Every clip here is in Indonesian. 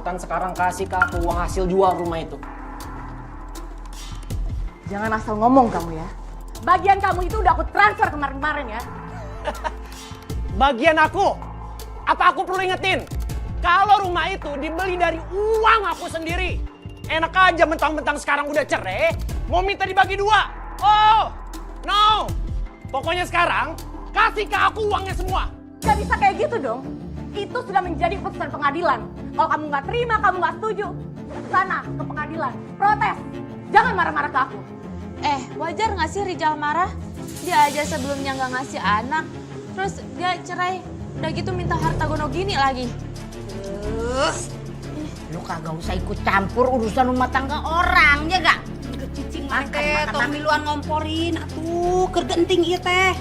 cepetan sekarang kasih ke aku uang hasil jual rumah itu. Jangan asal ngomong kamu ya. Bagian kamu itu udah aku transfer kemarin-kemarin ya. Bagian aku? Apa aku perlu ingetin? Kalau rumah itu dibeli dari uang aku sendiri. Enak aja mentang-mentang sekarang udah cerai, mau minta dibagi dua. Oh, no. Pokoknya sekarang kasih ke aku uangnya semua. Gak bisa kayak gitu dong. Itu sudah menjadi keputusan pengadilan. Kalau kamu nggak terima, kamu nggak setuju, sana ke pengadilan, protes. Jangan marah-marah ke aku. Wajar nggak sih Rizal marah? Dia aja sebelumnya nggak ngasih anak, terus dia cerai, udah gitu minta harta gono gini lagi. Lu kagak usah ikut campur urusan rumah tangga orang, ya gak? Cicing teh, tong miluan ngomporin, atuh, kergenting ieu teh.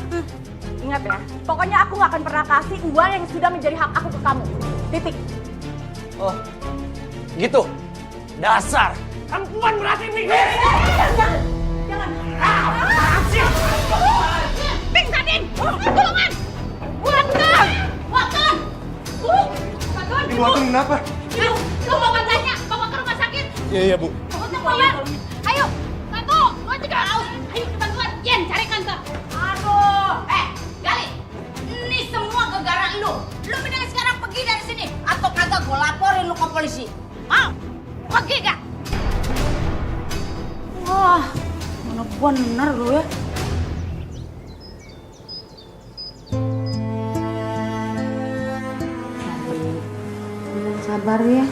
Ingat ya, pokoknya aku nggak akan pernah kasih uang yang sudah menjadi hak aku ke kamu. Titik. Oh, gitu. Dasar perempuan berarti mikir. Jangan. Pingsanin! Tolongan! Buatkan! Buatkan! Ibu aku kenapa? Lu mau bantuannya? Bawa ke rumah sakit? Iya Bu. Untuk bayar. Ayo, bantu. Lu juga haus. Ayo bantuan. Jen, carikan ke. Aduh. Gali. Ini semua gara-gara lu. Lu mending sekarang pergi dari sini. Atau kagak gue laporin lu ke polisi. Mau? Pergi gak? Wah, mana bener lu ya. Sabar ya.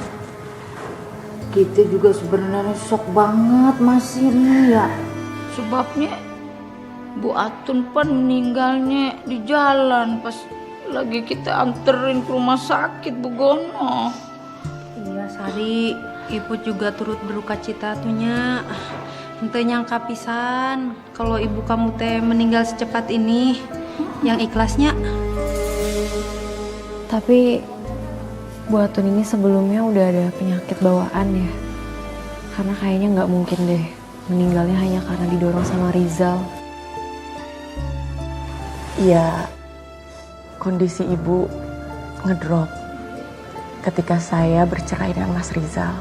Kita juga sebenarnya shock banget masih nih ya. Sebabnya Bu Atun pun meninggalnya di jalan pas lagi kita anterin ke rumah sakit Bu Gono. Iya Sari, ibu juga turut berduka cita tuhnya. Ente nyangka pisan kalau ibu kamu teh meninggal secepat ini. Yang ikhlasnya. Tapi Bu Atun ini sebelumnya udah ada penyakit bawaan ya. Karena kayaknya nggak mungkin deh meninggalnya hanya karena didorong sama Rizal. Iya, kondisi ibu ngedrop ketika saya bercerai dengan Mas Rizal.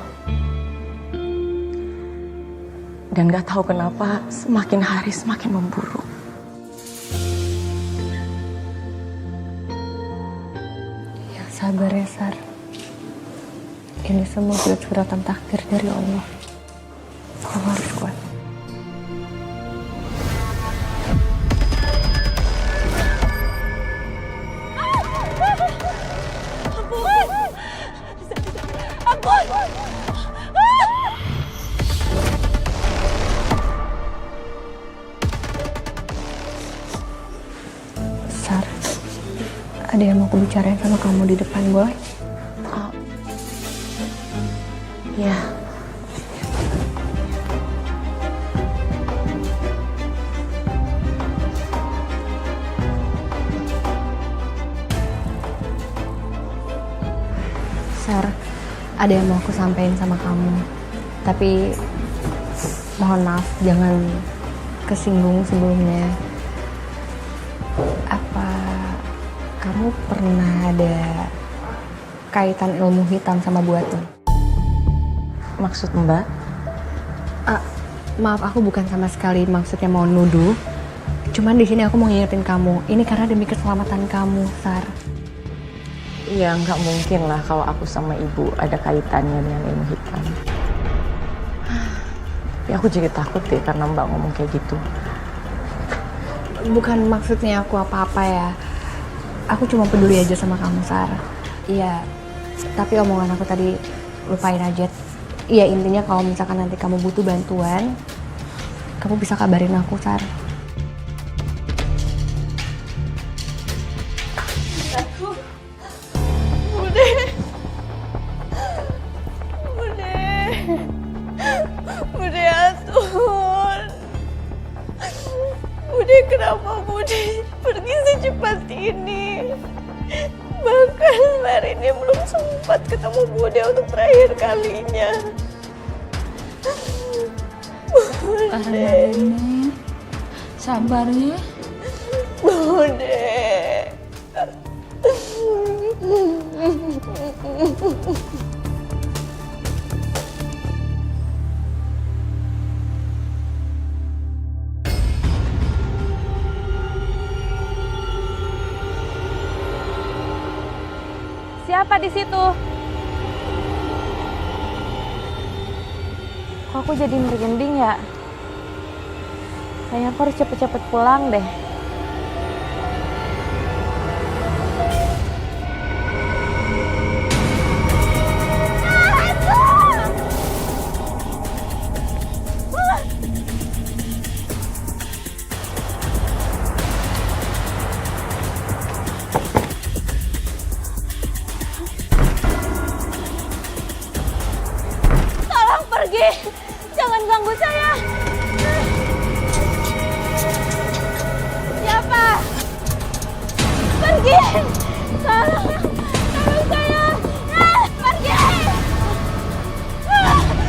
Dan gak tahu kenapa semakin hari semakin memburuk. Ya sabar ya Sar. Ini semua sudah suratan takdir dari Allah. Kamu harus kuat. Sar, ada yang mau aku bicarain sama kamu di depan, boleh? Ya. Sar, ada yang mau aku sampaikan sama kamu. Tapi mohon maaf, jangan kesinggung sebelumnya. Apa kamu pernah ada kaitan ilmu hitam sama Bu Atun? Maksud Mbak? Maaf, aku bukan sama sekali maksudnya mau nuduh. Cuman di sini aku mau ngingetin kamu. Ini karena demi keselamatan kamu, Sar. Ya nggak mungkin lah kalau aku sama ibu ada kaitannya dengan ilmu hitam. Ya aku jadi takut deh karena Mbak ngomong kayak gitu. Bukan maksudnya aku apa-apa ya. Aku cuma peduli aja sama kamu, Sar. Iya, tapi omongan aku tadi lupain aja. Iya, intinya kalau misalkan nanti kamu butuh bantuan, kamu bisa kabarin aku, Sar. Bude Atun. Bude, kenapa Bude pergi secepat ini? Bahkan hari ini belum sempat ketemu Bude untuk terakhir kalinya. Bude, sabar ya. Bude. apa di situ? Kok aku jadi merinding ya? Kayaknya aku harus cepet-cepet pulang deh. Tolong pergi! Jangan ganggu saya! Siapa? Pergi! Tolong! Tolong saya! Pergi! Tolong!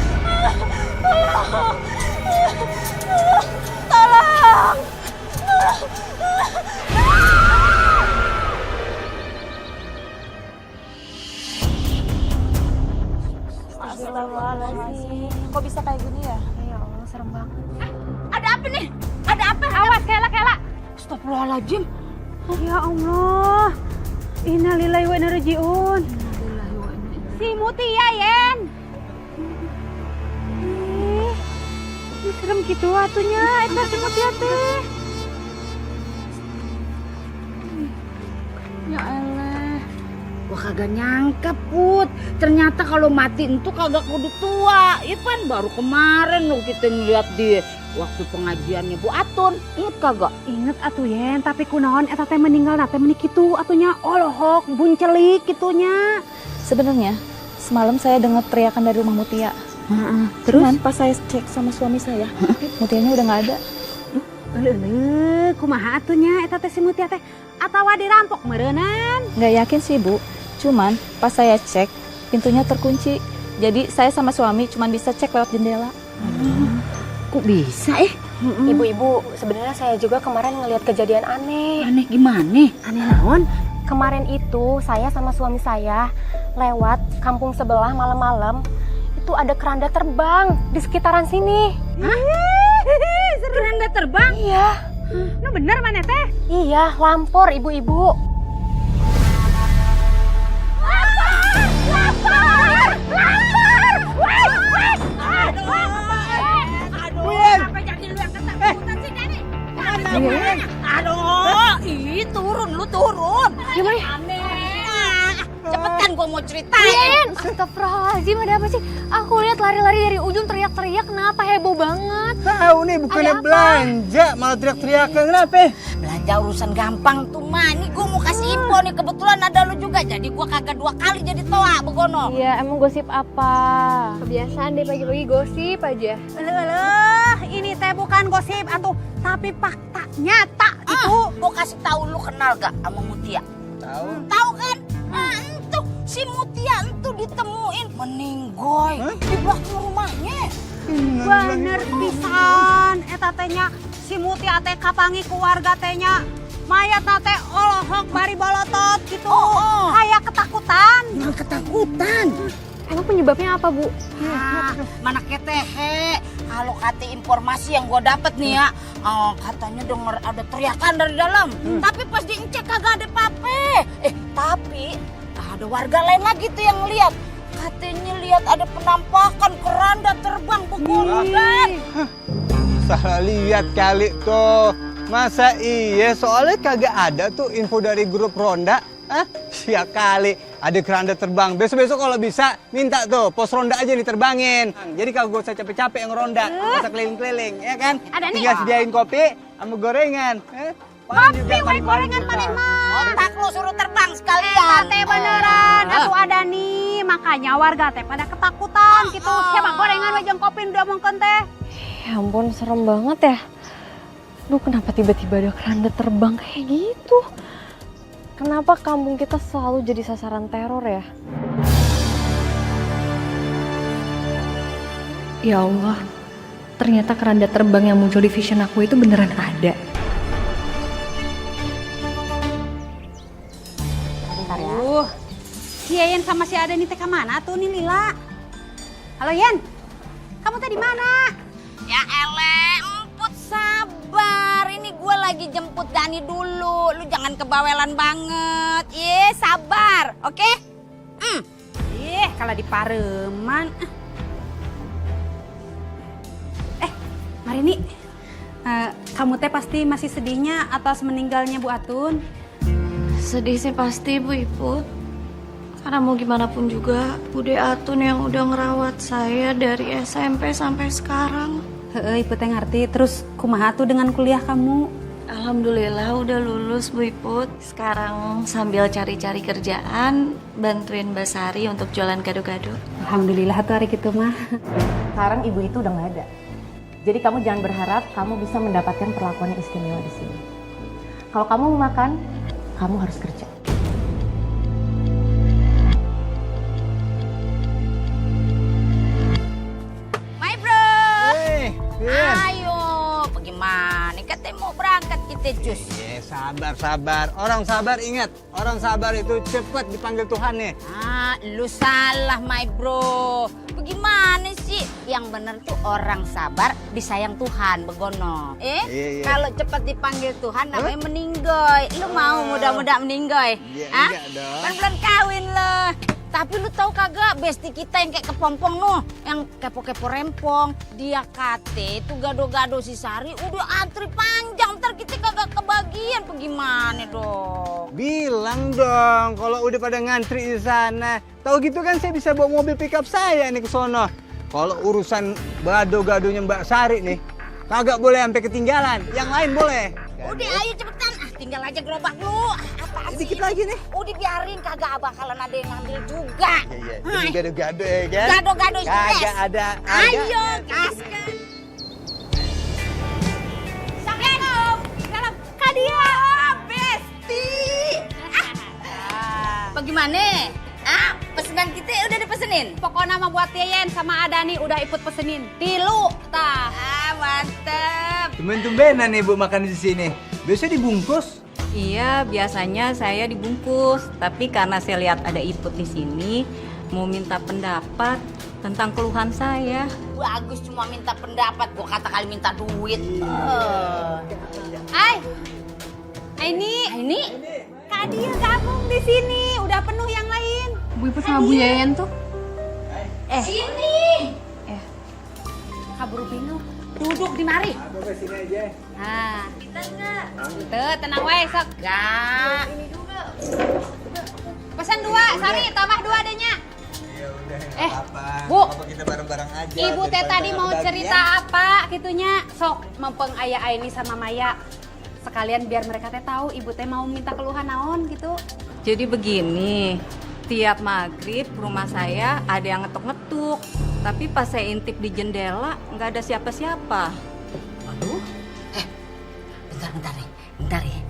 Tolong! Astagfirullahaladzim. Kok bisa kayak gini ya? Ya Allah, serem banget. Ada apa nih? Ada apa? Awas, Kela. Astagfirullahaladzim. Ya Allah. Innalillahi wa inna ilaihi raji'un. Si Mutia, Yen. Ih, serem gitu atunya. Eta si Mutia teh. Ya Allah. Wah kagak nyangka Put. Ternyata kalau mati itu kagak kudu tua. Ipan baru kemarin lo kita ngeliat di waktu pengajiannya Bu Atun. Ingat kagak? Ingat atuh Yen, tapi kunaon eta teh meninggal teh menik kitu atunya olohok buncelik kitunya. Sebenarnya semalam saya dengar teriakan dari rumah Mutia. Terus Cuman pas saya cek sama suami saya, Mutianya udah nggak ada. Kumaha atunya eta teh si Mutia teh atawa dirampok meureunnan? Nggak yakin sih Bu. Cuman pas saya cek pintunya terkunci. Jadi saya sama suami cuma bisa cek lewat jendela. Kok bisa Ibu-ibu, sebenarnya saya juga kemarin ngelihat kejadian aneh. Aneh gimana? Aneh naon? Kemarin itu saya sama suami saya lewat kampung sebelah malam-malam. Itu ada keranda terbang di sekitaran sini. Keranda terbang? Iya. Nu bener mana teh? Iya, lampor ibu-ibu. Turun, lu turun. Gimana? Cepetan gua mau ceritain. Astagfirullahaladzim, ada apa sih? Aku lihat lari-lari dari ujung teriak-teriak, kenapa heboh banget? Tahu nih bukannya belanja malah teriak-teriakan kenapa? Belanja urusan gampang tuh mah. Ini gua mau kasih info nih, kebetulan ada lu juga. Jadi gua kagak 2 kali jadi toa Begono. Iya, emang gosip apa? Kebiasaan deh pagi-pagi gosip aja. Ini teh bukan gosip atuh, tapi fakta nyata itu. Gua kasih tahu lu kenal gak sama Mutia? Tahu. Tahu kan? Nah, entuh si Mutia entuh ditemuin meninggoy di belakang rumahnya. Bener pisan eta teh nya si Mutia teh kapangi ku warga teh nya. Mayat teh olohok bari bolotot gitu. Kayak ketakutan. Ketakutan. Emang penyebabnya apa, Bu? Mana ketehe. Kalau kata informasi yang gue dapet nih ya, katanya denger ada teriakan dari dalam. Tapi pas diincek kagak ada apa-apa. Tapi ada warga lain lagi tuh yang lihat. Katanya lihat ada penampakan keranda terbang begondan. Salah lihat kali tuh. Masa iya soalnya kagak ada tuh info dari grup ronda. Hah? Siap kali ada keranda terbang. Besok-besok kalau bisa minta tuh pos ronda aja diterbangin. Jadi kagak usah capek-capek yang ronda, nggak usah keliling-keliling, ya kan? Ada nih. Tinggal sediain kopi sama gorengan. Kopi wae gorengan maneh mah. Otak lu suruh terbang sekalian. Teh beneran, atuh ada nih. Makanya warga teh pada ketakutan gitu. Siapa gorengan we jeung kopi udah mongkon teh. Ya ampun, serem banget ya. Duh, kenapa tiba-tiba ada keranda terbang kayak gitu? Kenapa kampung kita selalu jadi sasaran teror ya? Ya Allah, ternyata keranda terbang yang muncul di vision aku itu beneran ada. Bentar ya. Si Yen sama si Ada nih teh kemana tuh nih Lila? Halo Yen, kamu teh di mana? Ya ele, emput sabar. Ini gue lagi jemput Dani dulu. Lu jangan kebawelan banget. Sabar, oke? kalau di Pareman. Marini, kamu teh pasti masih sedihnya atas meninggalnya Bu Atun. Sedih sih pasti Bu Iput. Karena mau gimana pun juga Bude Atun yang udah ngerawat saya dari SMP sampai sekarang. Ibu teh ngerti. Terus kumaha tuh dengan kuliah kamu? Alhamdulillah udah lulus Bu Iput. Sekarang sambil cari-cari kerjaan, bantuin Mbak Sari untuk jualan gado-gado. Alhamdulillah tuh hari gitu mah. Sekarang ibu itu udah nggak ada. Jadi kamu jangan berharap kamu bisa mendapatkan perlakuan yang istimewa di sini. Kalau kamu mau makan, kamu harus kerja. My bro. Iya. Ayo, bagaimana? Katanya mau berangkat kita Jus. Sabar. Orang sabar ingat, orang sabar itu cepat dipanggil Tuhan nih. Lu salah my bro. Bagaimana sih? Yang bener tuh orang sabar disayang Tuhan, begono. Iya. Kalau cepat dipanggil Tuhan namanya meninggoy. Lu mau muda-muda meninggoy? Iya, Hah? enggak dong. Kan belum kawin lo. Tapi lu tahu kagak besti kita yang kayak kepompong noh, yang kepo-kepo rempong, dia kate itu gado-gado si Sari udah antri panjang, ntar kita kagak kebagian, bagaimana dong? Bilang dong kalau udah pada ngantri di sana. Tahu gitu kan saya bisa bawa mobil pickup saya nih ke sono. Kalau urusan gado-gadonya Mbak Sari nih, kagak boleh sampai ketinggalan. Yang lain boleh. Udah ayo cepetan, tinggal aja gerobak lu. Apa sih? Dikit lagi nih. Udah biarin, kagak bakalan ada yang ngambil juga. Iya. Jadi gado-gado ya kan? Gado-gado Kagak yes. ada. Ayo, gaskan. Assalamualaikum. Salam. Kadia, Besti. Bagaimana? Pesanan kita udah dipesenin? Pokoknya mah buat Yeyen sama Adani udah ikut pesenin. Tilu, tah. Mantep. Tumben-tumbenan nih Bu makan di sini. Biasanya dibungkus. Iya, biasanya saya dibungkus. Tapi karena saya lihat ada Iput di sini, mau minta pendapat tentang keluhan saya. Bagus cuma minta pendapat, gua kata kali minta duit. Ini Kak Dia gabung di sini, udah penuh yang lain. Bu Iput sama Bu Yeyen tuh. Sini. Kaburu bingung. Duduk di mari. Sini aja. Nah, tuh tenang wae sok. Gak. Pesan 2, Sari tambah 2 adanya. Ya udah. Bu. Apa kita bareng-bareng aja. Ibu teh daripada tadi mau kebagian. cerita apa gitunya. Sok mempeng aya Aini sama Maya. Sekalian biar mereka teh tahu ibu teh mau minta keluhan naon gitu. Jadi begini, tiap maghrib rumah saya ada yang ngetuk-ngetuk. Tapi pas saya intip di jendela, nggak ada siapa-siapa. Waduh. Bentar ya.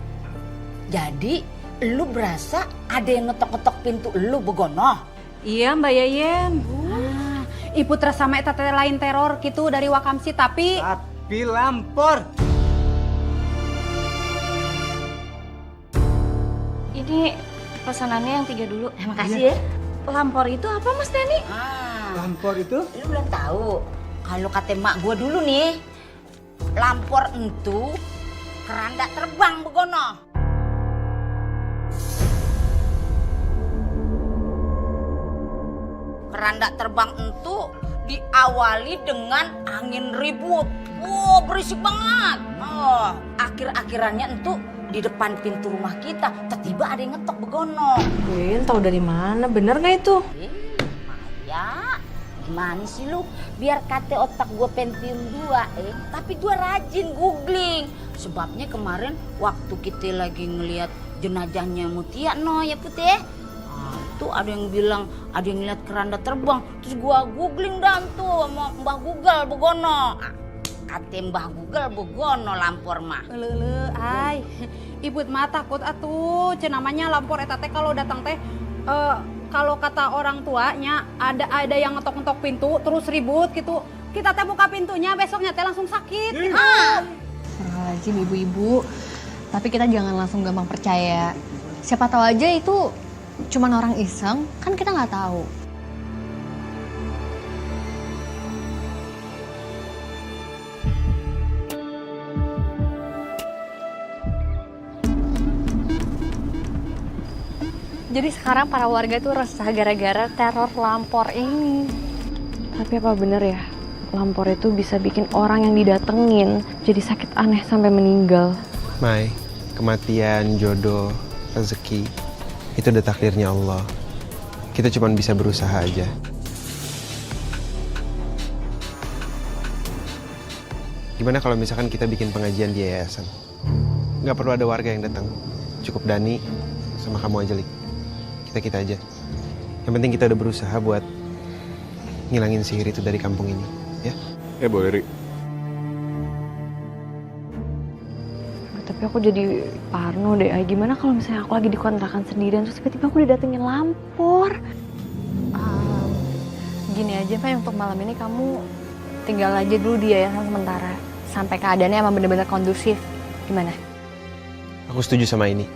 Jadi lu berasa ada yang ngetok-ngetok pintu lu begono? Iya Mbak Yeyen. Ibu terus sama eta teh lain teror gitu dari Wakamsi tapi Tapi lampor. Ini pesanannya yang 3 dulu. Makasih ya. Lampor itu apa Mas Dani? Lampor itu? Lu belum tahu. Kalau kata mak gua dulu nih, lampor entu keranda terbang begono. Keranda terbang entu diawali dengan angin ribut. Wow, berisik banget. Akhir-akhirannya entu di depan pintu rumah kita tiba-tiba ada yang ngetok begono. Win, tahu dari mana? Bener nggak itu? Maya, gimana sih lu? Biar kate otak gue Pentium 2 tapi gue rajin googling. Sebabnya kemarin waktu kita lagi ngelihat jenazahnya Mutia ya Putih. Tuh ada yang bilang ada yang ngeliat keranda terbang. Terus gue googling dan tuh sama Mbah Google begono. Kate Mbah Google begono lampor mah. ay. Ibu mah takut atuh, namanya lampor eta teh kalau datang teh kalau kata orang tuanya ada yang ngetok-ngetok pintu terus ribut gitu. Kita teh buka pintunya besoknya teh langsung sakit. Astagfirullahaladzim ibu-ibu. Tapi kita jangan langsung gampang percaya. Siapa tahu aja itu cuman orang iseng, kan kita nggak tahu. Jadi sekarang para warga tuh resah gara-gara teror Lampor ini. Tapi apa bener ya? Lampor itu bisa bikin orang yang didatengin jadi sakit aneh sampai meninggal. Mai, kematian, jodoh, rezeki, itu udah takdirnya Allah. Kita cuma bisa berusaha aja. Gimana kalau misalkan kita bikin pengajian di yayasan? Nggak perlu ada warga yang datang. Cukup Dani sama kamu aja, Lik. Kita aja. Yang penting kita udah berusaha buat ngilangin sihir itu dari kampung ini, ya? Ya boleh, Ri. Tapi aku jadi parno deh. Gimana kalau misalnya aku lagi di kontrakan sendirian terus tiba-tiba aku didatengin Lampor? Gini aja, Pak, untuk malam ini kamu tinggal aja dulu di yayasan sementara sampai keadaannya emang bener-bener kondusif. Gimana? Aku setuju sama ini.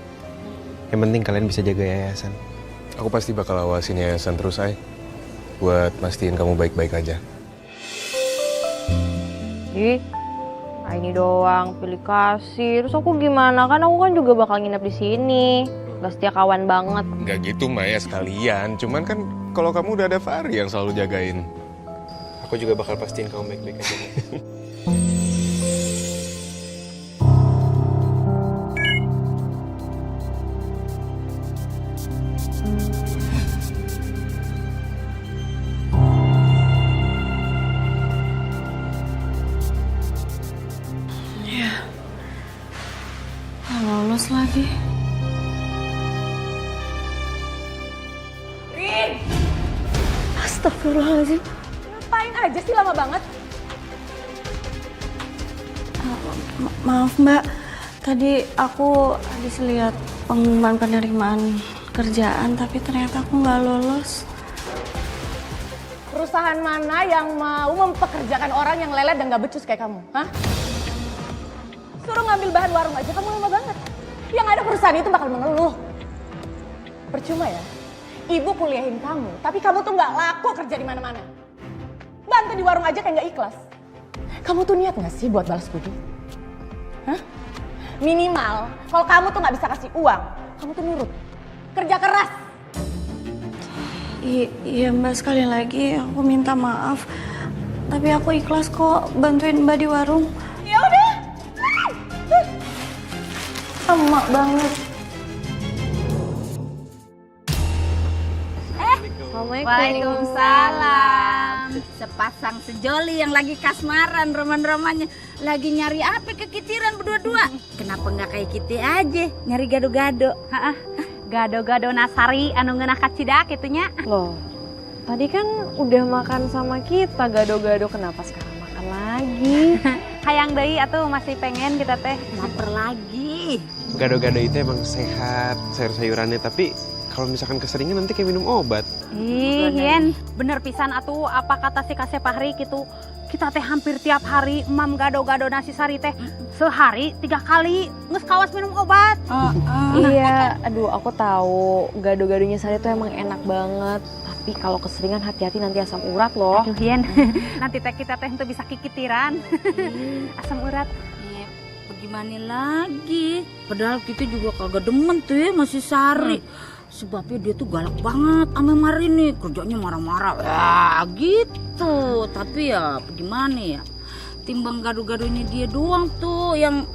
Yang penting kalian bisa jaga yayasan. Aku pasti bakal awasin yayasan terus, Ay. Buat mastiin kamu baik-baik aja. Ini doang pilih kasih. Terus aku gimana? Kan aku kan juga bakal nginep di sini. Gak setia kawan banget. Nggak gitu, Maya, sekalian. Cuman kan kalau kamu udah ada Fahri yang selalu jagain. Aku juga bakal pastiin kamu baik-baik aja. Lolos lagi. Rin! Astagfirullahaladzim. Ngapain aja sih lama banget? Maaf Mbak, tadi aku habis lihat pengumuman penerimaan kerjaan tapi ternyata aku nggak lolos. Perusahaan mana yang mau mempekerjakan orang yang lelet dan gak becus kayak kamu? Hah? Suruh ngambil bahan warung aja kamu lama banget. Yang ada perusahaan itu bakal mengeluh. Percuma ya, ibu kuliahin kamu, tapi kamu tuh gak laku kerja di mana-mana. Bantu di warung aja kayak gak ikhlas. Kamu tuh niat gak sih buat balas budi? Hah? Minimal, kalau kamu tuh gak bisa kasih uang, kamu tuh nurut. Kerja keras. Iya Mbak, sekali lagi aku minta maaf. Tapi aku ikhlas kok bantuin Mbak di warung. Ya udah. Emak banget. Waalaikumsalam. Sepasang sejoli yang lagi kasmaran roman-romannya. Lagi nyari apa kekitiran berdua-dua. Kenapa nggak kayak kita aja nyari gado-gado? Gado-gado Nasari anu ngeunah ka Cidak itunya. Loh, tadi kan udah makan sama kita gado-gado, kenapa sekarang makan lagi? Hayang deui atuh masih pengen kita teh. Lapar lagi. Gado-gado itu emang sehat, sayur-sayurannya. Tapi kalau misalkan keseringan nanti kayak minum obat. Ih, Yen, bener pisan atuh apa kata si Kasep Fahri gitu. Kita teh hampir tiap hari mam gado-gado nasi sari teh. Sehari 3 kali nges kawas minum obat. Iya, aduh aku tahu gado-gadonya Sari tuh emang enak banget. Tapi kalau keseringan hati-hati nanti asam urat loh. Aduh, Yen, nanti teh kita teh bisa kikitiran. Asam urat. Bagaimana lagi? Padahal kita juga kagak demen tuh ya masih Sari. Sebabnya dia tuh galak banget sama Marini. Kerjanya marah-marah. Ya gitu. Tapi ya bagaimana ya? Timbang gado-gadonya dia doang tuh yang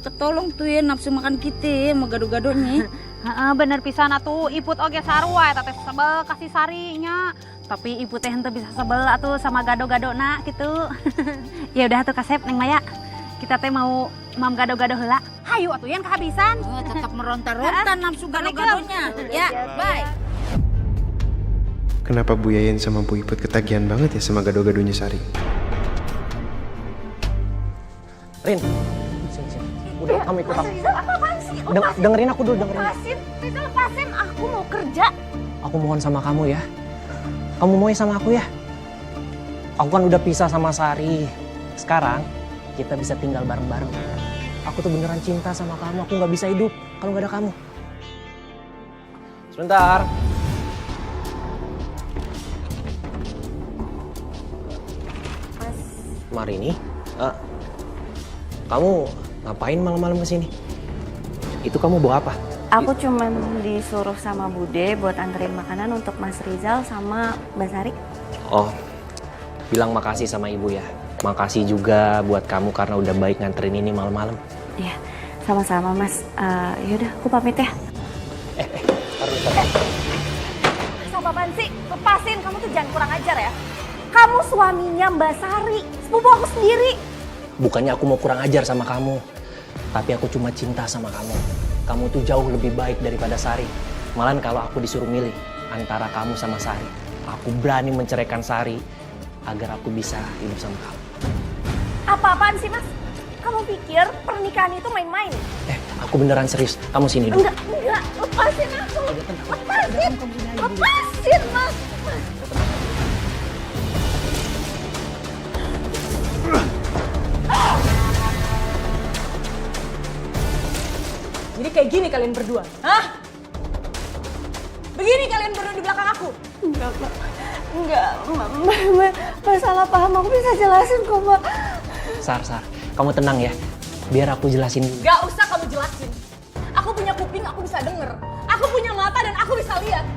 ketolong tuh ya nafsu makan kita sama gado-gadonya. Bener pisan atuh iput oge sarua eta teh sebel kasih sarinya. Tapi ibu teh henteu bisa sebel atuh sama gado-gadona gitu. Ya udah atuh Kasep Neng Maya. Kita teh mau mam gado-gado heula. Hayu atuh yang kehabisan. Tetap meronta-ronta nafsu gado-gadonya. Ya, bye. Kenapa Bu Yayan sama Bu Iput ketagihan banget ya sama gado-gadonya Sari? Rin, sini. Udah kamu ikut aku. Apaan sih? Dengerin aku dulu, dengerin. Lepasin, aku mau kerja. Aku mohon sama kamu ya. Kamu mau sama aku ya? Aku kan udah pisah sama Sari. Sekarang kita bisa tinggal bareng-bareng. Aku tuh beneran cinta sama kamu. Aku nggak bisa hidup kalau nggak ada kamu. Sebentar. Marini, kamu ngapain malam-malam kesini? Itu kamu bawa apa? Aku cuman disuruh sama Bude buat anterin makanan untuk Mas Rizal sama Mbak Sari. Oh, bilang makasih sama ibu ya. Makasih juga buat kamu karena udah baik nganterin ini malam-malam. Iya, sama-sama Mas. Yaudah, aku pamit ya. Sama apaan sih? Lepasin, kamu tuh jangan kurang ajar ya. Kamu suaminya Mbak Sari, sepupu aku sendiri. Bukannya aku mau kurang ajar sama kamu, tapi aku cuma cinta sama kamu. Kamu tuh jauh lebih baik daripada Sari. Malahan kalau aku disuruh milih antara kamu sama Sari, aku berani menceraikan Sari agar aku bisa hidup sama kamu. Apa-apaan sih Mas? Kamu pikir pernikahan itu main-main? Aku beneran serius. Kamu sini dulu. Enggak, lepasin aku. Lepasin Mas. Jadi kayak gini kalian berdua, hah? Begini kalian berdua di belakang aku? Enggak, Mbak. Enggak, Mbak salah paham. Aku bisa jelasin kok, Mbak. Sar, kamu tenang ya. Biar aku jelasin. Gak usah kamu jelasin. Aku punya kuping, aku bisa denger. Aku punya mata dan aku bisa lihat.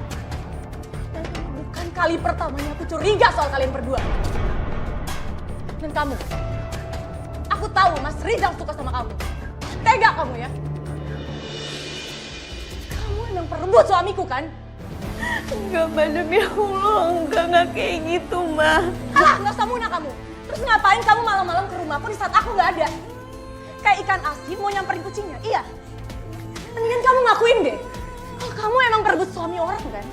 Dan ini bukan kali pertamanya aku curiga soal kalian berdua. Dan kamu, aku tahu Mas Rizal suka sama kamu. Tega kamu ya. Kamu emang perebut suamiku kan? Enggak, Mbak, demi Allah. Enggak kayak gitu, Mbak. Alah, gak usah muna kamu. Terus ngapain kamu malam-malam ke rumahku di saat aku gak ada? Kayak ikan asin mau nyamperin kucingnya, iya? Mendingan kamu ngakuin deh. Kalau kamu emang perebut suami orang kan?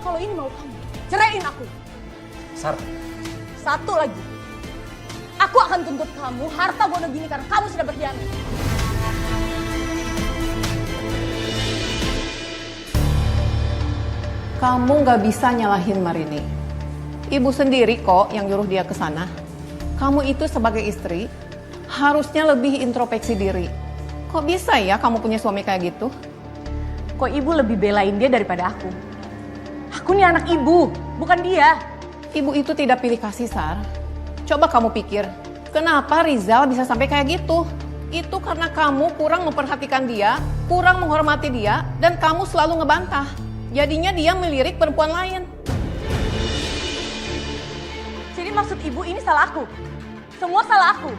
Kalau ini mau kamu, ceraiin aku. Sar. Satu lagi. Aku akan tuntut kamu harta gono gini karena kamu sudah berkhianat. Kamu nggak bisa nyalahin Marini. Ibu sendiri kok yang nyuruh dia ke sana. Kamu itu sebagai istri harusnya lebih introspeksi diri. Kok bisa ya kamu punya suami kayak gitu? Kok ibu lebih belain dia daripada aku? Aku nih anak ibu, bukan dia. Ibu itu tidak pilih kasih, Sar. Coba kamu pikir, kenapa Rizal bisa sampai kayak gitu? Itu karena kamu kurang memperhatikan dia, kurang menghormati dia, dan kamu selalu ngebantah. Jadinya dia melirik perempuan lain. Jadi maksud ibu ini salah aku? Semua salah aku?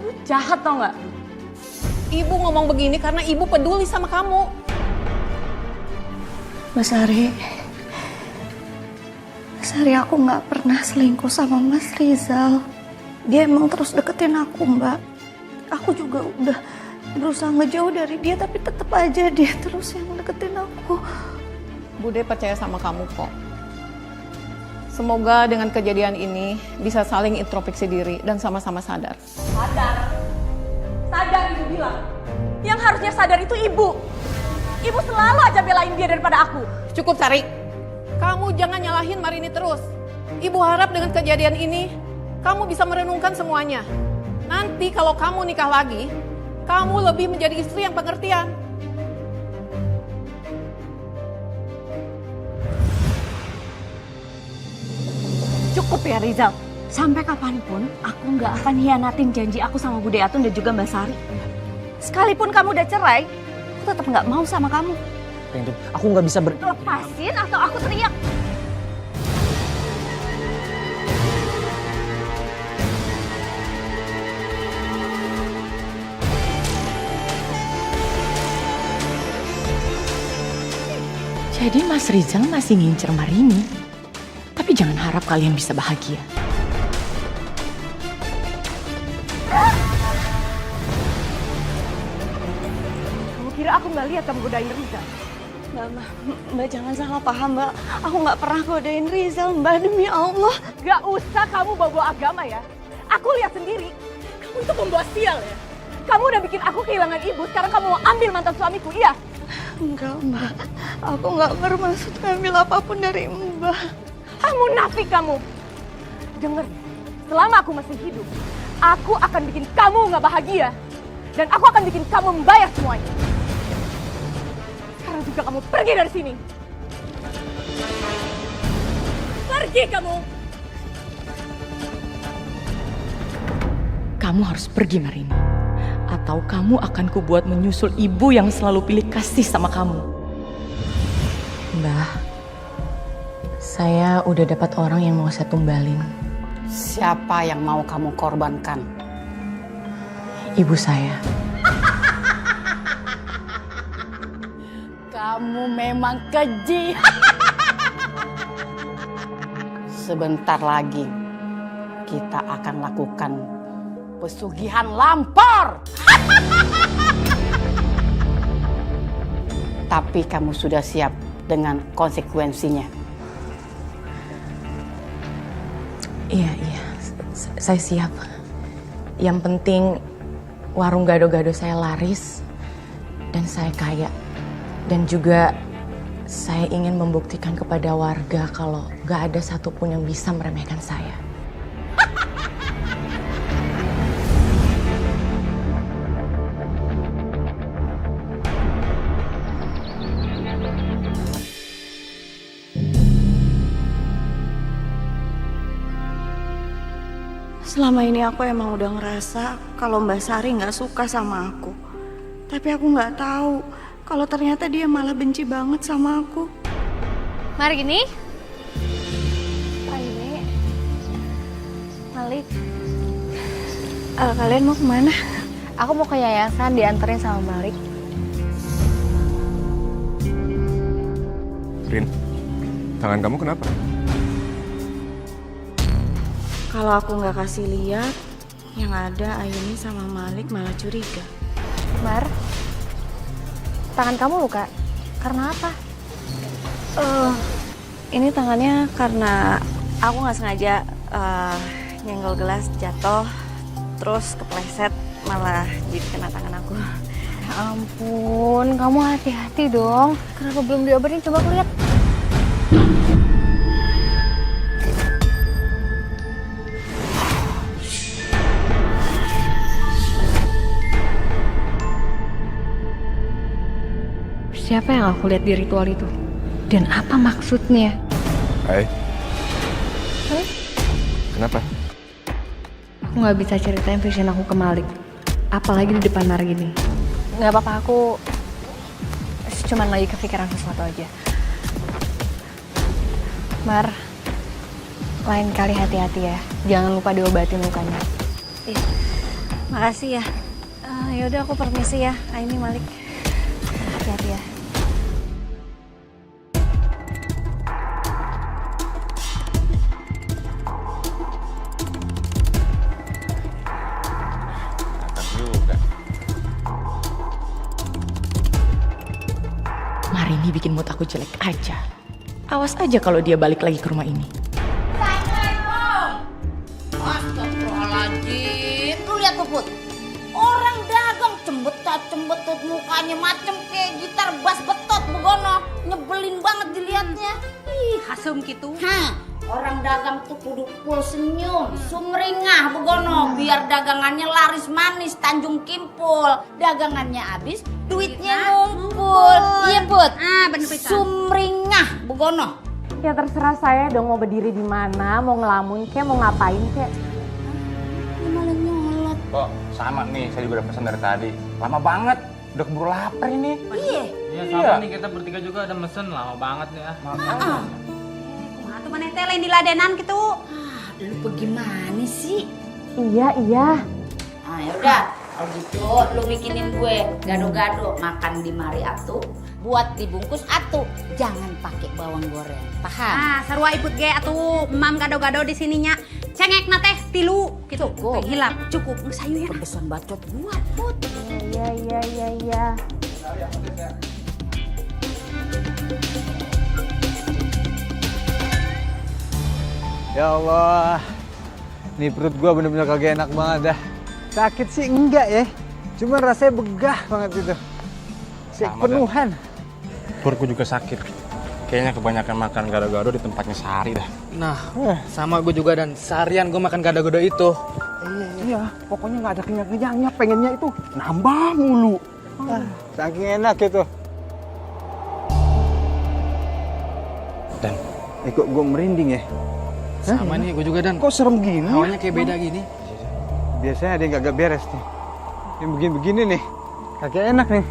Lu jahat tau gak? Ibu ngomong begini karena ibu peduli sama kamu. Mas Sari aku nggak pernah selingkuh sama Mas Rizal. Dia emang terus deketin aku, Mbak. Aku juga udah berusaha ngejauh dari dia, tapi tetap aja dia terus yang deketin aku. Bude percaya sama kamu kok. Semoga dengan kejadian ini bisa saling introspeksi diri dan sama-sama sadar. Sadar? Sadar ibu bilang. Yang harusnya sadar itu ibu. Ibu selalu aja belain dia daripada aku. Cukup, Sari. Kamu jangan nyalahin Marini terus. Ibu harap dengan kejadian ini, kamu bisa merenungkan semuanya. Nanti kalau kamu nikah lagi, kamu lebih menjadi istri yang pengertian. Cukup ya Rizal. Sampai kapanpun aku nggak akan hianatin janji aku sama Bude Atun dan juga Mbak Sari. Sekalipun kamu udah cerai, aku tetap nggak mau sama kamu. Rindu, aku nggak bisa Lepasin atau aku teriak. Jadi Mas Rizal masih ngincer Marini. Tapi jangan harap kalian bisa bahagia. Kamu kira aku nggak lihat kamu godain Rizal? Mbak jangan salah paham, Mbak. Aku nggak pernah godain Rizal, Mbak, demi Allah. Gak usah kamu bawa agama ya. Aku lihat sendiri. Kamu itu pembawa sial ya. Kamu udah bikin aku kehilangan ibu, sekarang kamu mau ambil mantan suamiku, iya? Enggak, Mbak. Aku nggak bermaksud ngambil apapun dari Mbak. Kamu nafik kamu. Dengar, selama aku masih hidup, aku akan bikin kamu nggak bahagia. Dan aku akan bikin kamu membayar semuanya. Sekarang juga kamu pergi dari sini. Pergi kamu. Kamu harus pergi, Marini. Atau kamu akan kubuat menyusul ibu yang selalu pilih kasih sama kamu. Mbah, saya udah dapat orang yang mau saya tumbalin. Siapa yang mau kamu korbankan? Ibu saya. Kamu memang keji. Sebentar lagi kita akan lakukan pesugihan lampor. Tapi kamu sudah siap dengan konsekuensinya. Iya, saya siap. Yang penting warung gado-gado saya laris dan saya kaya. Dan juga saya ingin membuktikan kepada warga kalau gak ada satupun yang bisa meremehkan saya. Selama ini aku emang udah ngerasa kalau Mbak Sari nggak suka sama aku. Tapi aku nggak tahu kalau ternyata dia malah benci banget sama aku. Mari gini. Ini Malik. Kalian mau kemana? Aku mau ke yayasan dianterin sama Malik. Rin, tangan kamu kenapa? Kalau aku nggak kasih lihat, yang ada Ayuni sama Malik malah curiga. Mar, tangan kamu luka. Karena apa? Ini tangannya karena aku nggak sengaja nyenggol gelas jatuh, terus kepleset malah jadi kena tangan aku. Ya ampun, kamu hati-hati dong. Kenapa belum diobatin? Coba aku lihat. Siapa yang aku lihat di ritual itu? Dan apa maksudnya? Hai. Kenapa? Aku nggak bisa ceritain vision aku ke Malik. Apalagi di depan Mar gini. Nggak apa-apa, aku cuman lagi kepikiran sesuatu aja. Mar, lain kali hati-hati ya. Jangan lupa diobatin lukanya. Makasih ya. Yaudah aku permisi ya, Aini Malik. Hati-hati ya. Marini bikin mood aku jelek aja. Awas aja kalau dia balik lagi ke rumah ini. Astagfirullahaladzim. Lu lihat tuh Put. Orang dagang cembetat mukanya macem kayak gitar bass betot begono. Nyebelin banget dilihatnya. Ih, hasem gitu. Orang dagang tuh kudu full senyum, sumringah begono, biar dagangannya laris manis, Tanjung Kimpul. Dagangannya habis, duitnya ngumpul. Iya Put, bener pisan. Sumringah begono. Ya terserah saya dong mau berdiri di mana, mau ngelamun kek, mau ngapain kek. Malah nyolot. Kok sama nih, saya juga udah pesan dari tadi. Lama banget, udah keburu lapar ini. Iya. Iya sama nih, kita bertiga juga ada mesen, lama banget nih ah. Tuh mana teh lain di ladenan gitu. Lu bagaimana sih? Iya. Ah yaudah, kalau gitu lu bikinin gue gado-gado makan di mari atuh, buat dibungkus atuh, jangan pakai bawang goreng, paham? Nah, sarua ikut ge atuh, mam gado-gado di sininya. Cengekna teh 3 gitu. Cukup. Hilap, cukup. Geus sayu ya. Kebesan bacot gua, Put. Iya. Ya Allah, nih perut gua bener-bener kagak enak banget dah. Sakit sih enggak ya, cuman rasanya begah banget gitu. Penuhan. Perutku juga sakit. Kayaknya kebanyakan makan gado-gado di tempatnya Sari dah. Nah, sama gue juga dan seharian gue makan gado-gado itu. Iya, pokoknya nggak ada kenyang-kenyangnya, pengennya itu nambah mulu. Saking enak gitu. Dan, kok gue merinding ya? Sama nih, gue juga dan. Kok serem gini? Hawanya kayak beda gini. Biasanya ada yang gak beres nih. Yang begini-begini nih, kagak enak nih.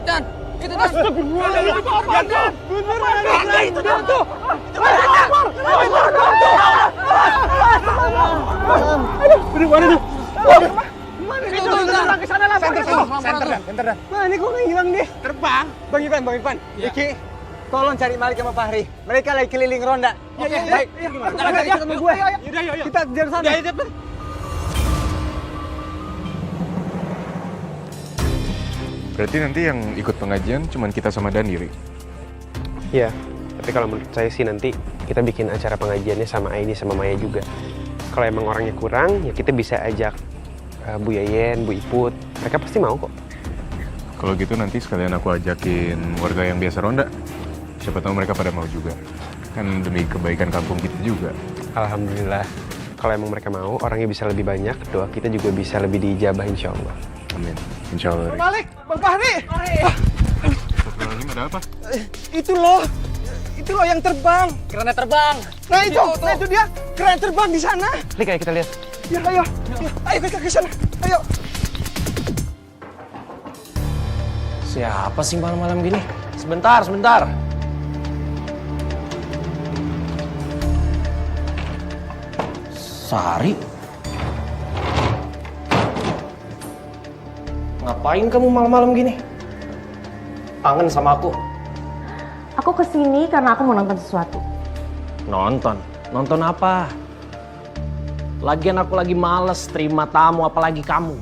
Dan, itu Dan. Center Dan. Mana kok ngilang deh? Terbang. Bang Ivan. Iki, tolong cari Malik sama Fahri. Mereka lagi keliling ronda. Oke, baik. Kita ketemu gue. Kita kejar sana. Berarti nanti yang ikut pengajian cuman kita sama Dani, Ri? Iya, tapi kalau menurut saya sih nanti kita bikin acara pengajiannya sama Aini sama Maya juga. Kalau emang orangnya kurang, ya kita bisa ajak Bu Yayen, Bu Iput. Mereka pasti mau kok. Kalau gitu nanti sekalian aku ajakin warga yang biasa ronda. Siapa tahu mereka pada mau juga. Kan demi kebaikan kampung kita juga. Alhamdulillah. Kalau emang mereka mau, orangnya bisa lebih banyak, doa kita juga bisa lebih diijabah insya Allah. Amin. Insya Allah. Bang Malik, Bang Fahri. Ini ada apa? Itu loh yang terbang. Kerennya terbang. Nah itu dia, keren terbang di sana. Lik, ayo kita lihat. Ya, ayo kita ke sana. Ayo. Siapa sih malam-malam gini? Sebentar. Sari? Ngapain kamu malam-malam gini? Kangen sama aku? Aku kesini karena aku mau nonton sesuatu. Nonton? Nonton apa? Lagian aku lagi males terima tamu, apalagi kamu.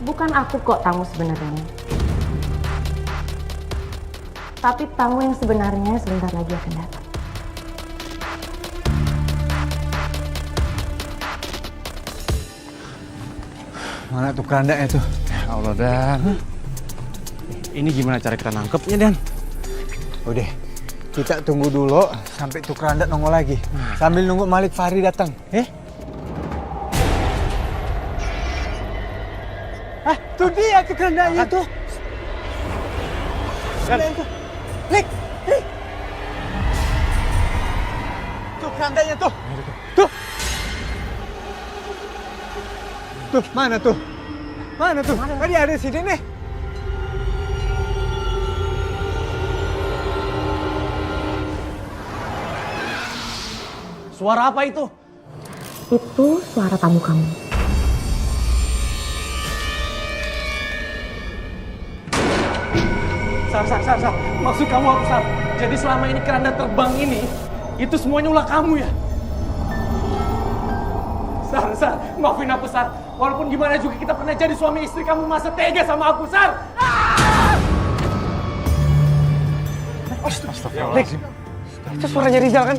Bukan aku kok tamu sebenarnya. Tapi tamu yang sebenarnya sebentar lagi akan datang. Mana tuh kerandanya tuh? Ya Allah, Dan. Ini gimana cara kita nangkepnya, Dan? Udah, kita tunggu dulu sampai tuh keranda nongol lagi. Sambil nunggu Malik Fahri datang. Tuh dia tuh kerandanya tuh. Lik. Tuh kerandanya tuh. Tuh, mana tuh? Tadi ada di sini nih. Suara apa itu? Itu suara tamu kamu. Sar. Maksud kamu apa, Sar? Jadi selama ini keranda terbang ini, itu semuanya ulah kamu ya? Sar, maafin aku, Sar. Walaupun gimana juga kita pernah jadi suami istri, kamu masa tega sama aku, Sar. Astagfirullahaladzim. Itu suaranya Rizal kan?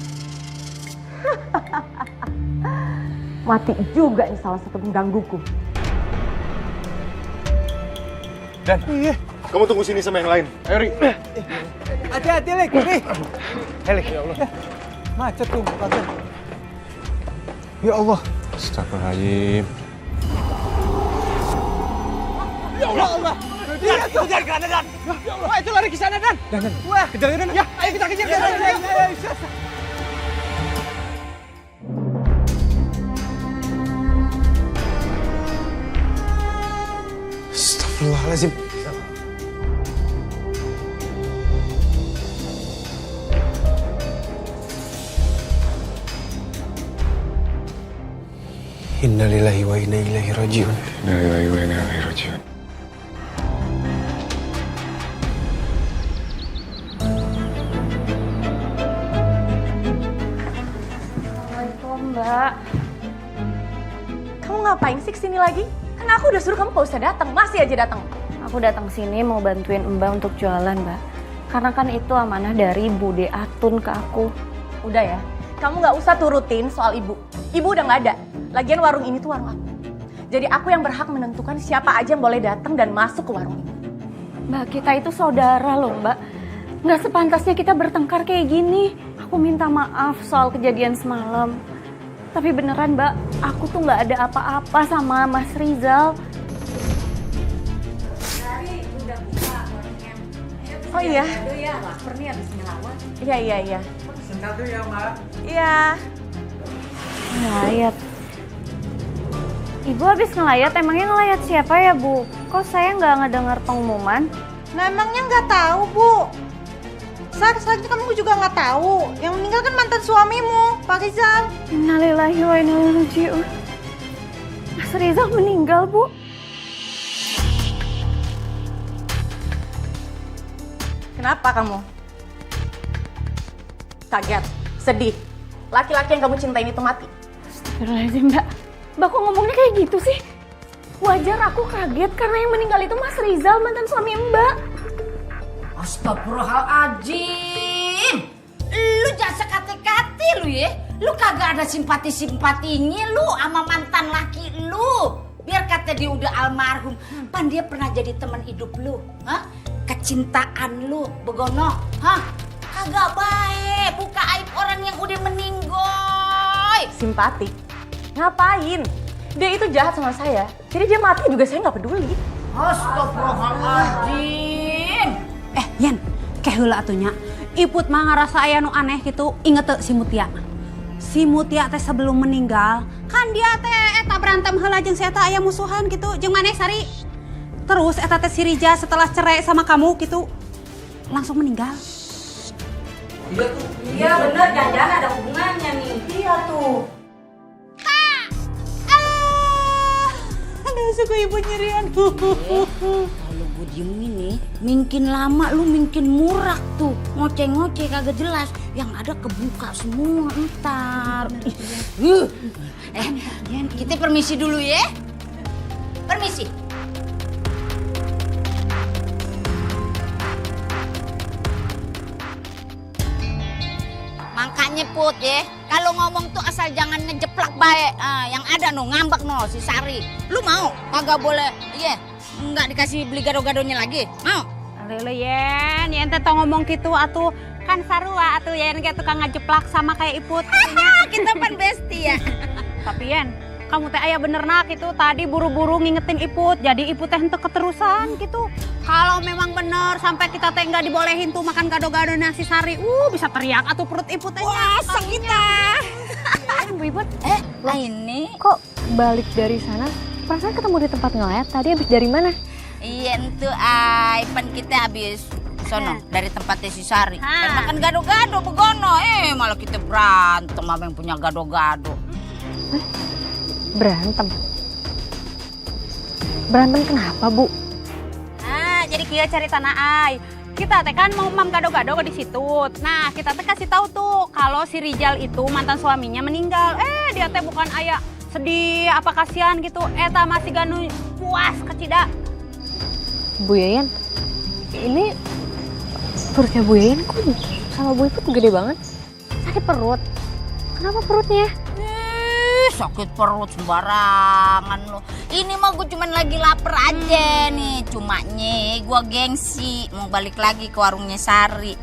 Mati juga nih salah satu penggangguku. Dan, kamu tunggu sini sama yang lain. Ayo, Ri. Hati-hati, Lik. Lik. Ya Allah. Macet tuh. Ya Allah. Astagfirullahaladzim. Ya Allah. Dia tuh. Kejar ke sana, Dan. Wah, itu lari ke sana, Dan. Wah, kejar, Dan. Ya, ayo kita kejar. Astagfirullahaladzim. Innalillahi wa inna ilaihi rajiun. Innalillahi wa inna ilaihi rajiun. Assalamualaikum, Mbak. Kamu ngapain sih kesini lagi? Kan aku udah suruh kamu gak usah datang, masih aja datang. Aku datang sini mau bantuin Mbak untuk jualan, Mbak. Karena kan itu amanah dari Bude Atun ke aku. Udah ya, kamu gak usah turutin soal ibu. Ibu udah gak ada. Lagian warung ini tuh warung aku. Jadi aku yang berhak menentukan siapa aja yang boleh datang dan masuk ke warung ini. Mbak, kita itu saudara loh, Mbak. Nggak sepantasnya kita bertengkar kayak gini. Aku minta maaf soal kejadian semalam. Tapi beneran, Mbak, aku tuh nggak ada apa-apa sama Mas Rizal. Oh iya? Ya, lapar nih abis ngelawat. Iya. Sebentar tuh ya, Mbak. Iya. Ngelayat. Ibu habis ngelayat, emangnya ngelayat siapa ya, Bu? Kok saya nggak ngedengar pengumuman? Nah emangnya nggak tahu, Bu? Selanjutnya kamu juga nggak tahu. Yang meninggal kan mantan suamimu, Pak Rizal. Innalillahi wa inna ilaihi raji'un. Mas Rizal meninggal, Bu. Kenapa kamu? Kaget, sedih. Laki-laki yang kamu cintain itu mati. Astagfirullahaladzim, Mbak. Mbak kok ngomongnya kayak gitu sih? Wajar aku kaget karena yang meninggal itu Mas Rizal, mantan suami Mbak. Astagfirullahaladzim. Lu jangan sekate-kate lu ya. Lu kagak ada simpati-simpatinya lu sama mantan laki lu. Biar kata dia udah almarhum, pan dia pernah jadi teman hidup lu. Hah? Kecintaan lu, begono. Hah? Kagak baik buka aib orang yang udah meninggal. Simpati? Ngapain? Dia itu jahat sama saya. Jadi dia mati juga saya nggak peduli. Astagfirullahaladzim. Yen, keheula atunya. Iput mah ngarasa aya nu aneh gitu. Inget teu si Mutia. Si Mutia teh sebelum meninggal, kan dia teh eta berantem heula jeung si eta aya musuhan gitu. Jeung maneh Sari. Terus eta teh si Rija setelah cerai sama kamu gitu langsung meninggal. Iya tuh. Iya bener, jangan-jangan ada hubungannya nih. Iya tuh. Aduh, suka ibu nyerian. Kalau gue diemin nih, mungkin lama lu mungkin murak tuh. Ngoceh-ngoceh kagak jelas. Yang ada kebuka semua ntar. Kita permisi dulu ya. Permisi. Makanya Put ya, kalau ngomong tuh asal jangan ngejeplak baik. Yang ada no ngambek no si Sari. Lu mau? Kagak boleh. Iya. Nggak dikasih beli gado-gadonya lagi. Mau? Lele Yen, Yen teh ngomong gitu atuh. Kan sarua atuh Yen kayak tukang ngajeplak sama kayak Iput. Kita pan besti ya. Tapi Yen, kamu teh aya bener nak gitu. Tadi buru-buru ngingetin Iput. Jadi Iput teh henteu keterusan gitu. Kalau memang bener sampai kita teh nggak dibolehin tuh makan gado-gado nasi Sari, bisa teriak atuh perut Iput teh. Wah, kita. Bu Iput, Ini kok balik dari sana? Perasaan ketemu di tempat ngelayat. Tadi habis dari mana? iya itu pan kita habis sono dari tempatnya si Sari. Dan makan gado-gado begono. Malah kita berantem sama yang punya gado-gado. Berantem? Berantem kenapa, Bu? Jadi kieu cerita naai. Kita teh kan mau mam gado-gado di situ. Nah, kita teh kasih tahu tuh kalau si Rizal itu mantan suaminya meninggal. Dia teh bukan aya sedih apa kasihan gitu. Eta masih ganu puas kecida. Bu Yayan, ini perutnya Bu Yayan kok sama Bu Iput gede banget? Sakit perut? Kenapa perutnya? Sakit perut sembarangan lo. Ini mah gue cuman lagi lapar aja nih. Cumanya gue gengsi mau balik lagi ke warungnya Sari.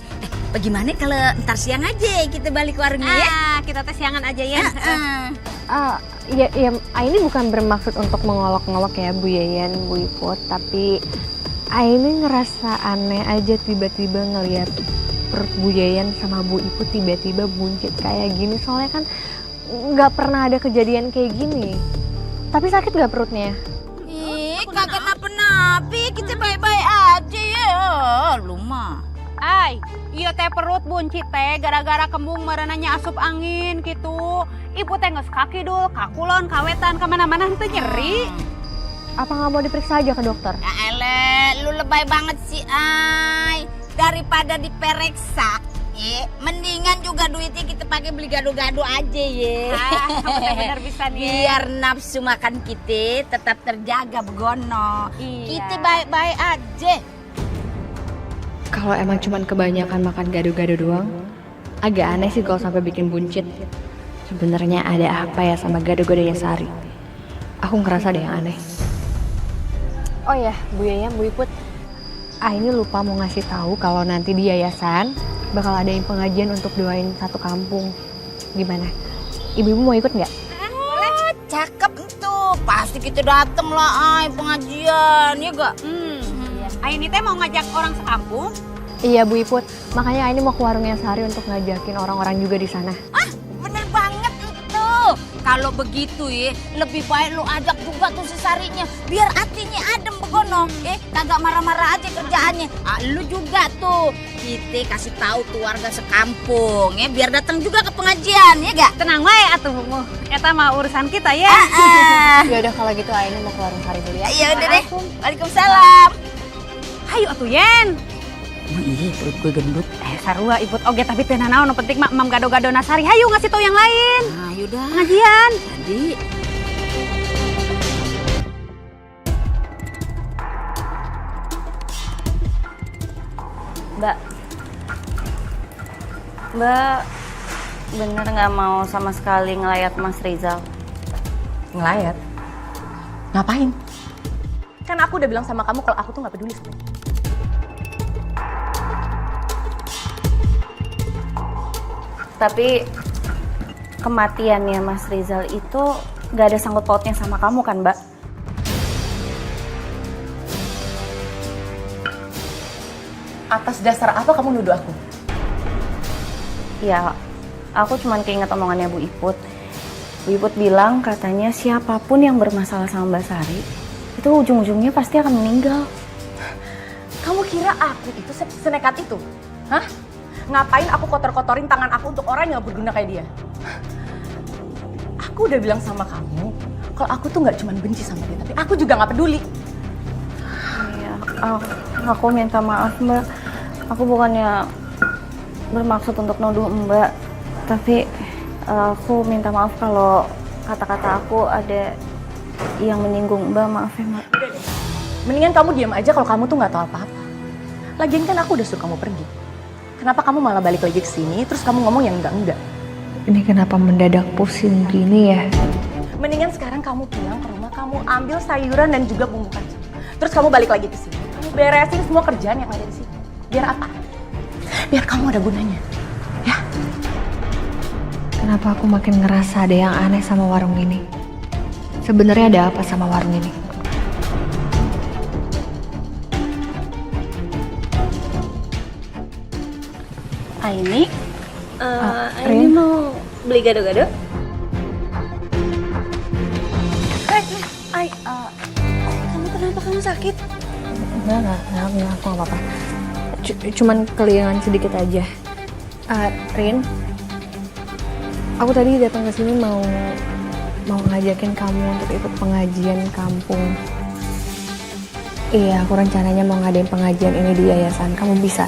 Bagaimana kalau ntar siang aja kita balik ke warungnya ya? Kita teh siangan aja ya. Ini bukan bermaksud untuk mengolok-ngolok ya Bu Yayan, Bu Iput, tapi ini ngerasa aneh aja tiba-tiba ngelihat perut Bu Yayan sama Bu Iput tiba-tiba buncit kayak gini. Soalnya kan nggak pernah ada kejadian kayak gini. Tapi sakit nggak perutnya? Kagak kenapa-napa, kita baik-baik aja ya. Lu mah. Iya teh perut buncit teh gara-gara kembung merenanya asup angin gitu. Ibu teh geus kakidul, kakulon, kawetan, kemana-mana henteu nyeri. Apa nggak mau diperiksa aja ke dokter? Ya ele, lu lebay banget sih daripada diperiksa. Mendingan juga duitnya kita pakai beli gado-gado aja ya. Bener-bener bisa nih. Biar nafsu makan kita tetap terjaga begono. Iya. Kita baik-baik aja. Kalau emang cuman kebanyakan makan gado-gado doang, agak aneh sih kalau sampai bikin buncit. Sebenarnya ada apa ya sama gado-gadonya Sari? Aku ngerasa ada yang aneh. Oh ya, Bu Yayan, Bu Iput, ini lupa mau ngasih tahu kalau nanti di yayasan bakal adain pengajian untuk doain satu kampung. Gimana? Ibu-ibu mau ikut nggak? Cakep tuh, pasti kita dateng lah pengajian, ya gak? Ini teh mau ngajak orang sekampung? Iya Bu Iput, makanya ini mau ke warungnya Sari untuk ngajakin orang-orang juga di sana. Bener banget tuh. Kalau begitu ya, lebih baik lu ajak juga tuh si Sarinya. Biar hatinya adem begono. Kagak marah-marah aja kerjaannya. Lu juga tuh. Kita kasih tahu tuh warga sekampung ya. Biar datang juga ke pengajian ya gak? Tenang wae atuh Bu. Eta mah urusan kita ya. Ya udah kalau gitu Aini mau ke warung Sari dulu ya. Ya udah deh. Waalaikumsalam. Hayu atuh Yen. Iya, perut gue gendut. Sarua ikut oge tapi teh naon nu penting mah mam gado-gado Nasari. Hayu ngasih tahu yang lain. Nah, yaudah. Pengajian. Jadi Mbak bener nggak mau sama sekali ngelayat Mas Rizal? Ngelayat? Ngapain? Kan aku udah bilang sama kamu kalau aku tuh nggak peduli sama dia. Tapi kematiannya Mas Rizal itu nggak ada sangkut pautnya sama kamu kan, Mbak? Atas dasar apa kamu nuduh aku? Ya, aku cuman keinget omongannya Bu Iput. Bu Iput bilang katanya siapapun yang bermasalah sama Mbak Sari itu ujung-ujungnya pasti akan meninggal. Kamu kira aku itu senekat itu? Hah? Ngapain aku kotor-kotorin tangan aku untuk orang yang berguna kayak dia? Aku udah bilang sama kamu kalau aku tuh nggak cuma benci sama dia, tapi aku juga nggak peduli. Iya, aku minta maaf Mbak. Aku bukannya bermaksud untuk nuduh Mbak, tapi aku minta maaf kalau kata-kata aku ada yang menyinggung Mbak. Maaf ya Mbak. Mendingan kamu diam aja kalau kamu tuh nggak tahu apa-apa. Lagian kan aku udah suruh kamu pergi. Kenapa kamu malah balik lagi ke sini, terus kamu ngomong yang enggak-enggak? Ini kenapa mendadak pusing gini ya? Mendingan sekarang kamu pulang ke rumah, kamu ambil sayuran dan juga bumbu kacang. Terus kamu balik lagi ke sini. Kamu beresin semua kerjaan yang ada di sini. Biar apa? Biar kamu ada gunanya. Ya? Kenapa aku makin ngerasa ada yang aneh sama warung ini? Sebenarnya ada apa sama warung ini? Aini, Aini mau beli gado-gado? Kamu kenapa? Kamu sakit? Enggak, aku nggak apa-apa. Cuman kelingan sedikit aja. Rin, aku tadi datang ke sini mau ngajakin kamu untuk ikut pengajian kampung. Iya, aku rencananya mau ngadain pengajian ini di yayasan. Kamu bisa?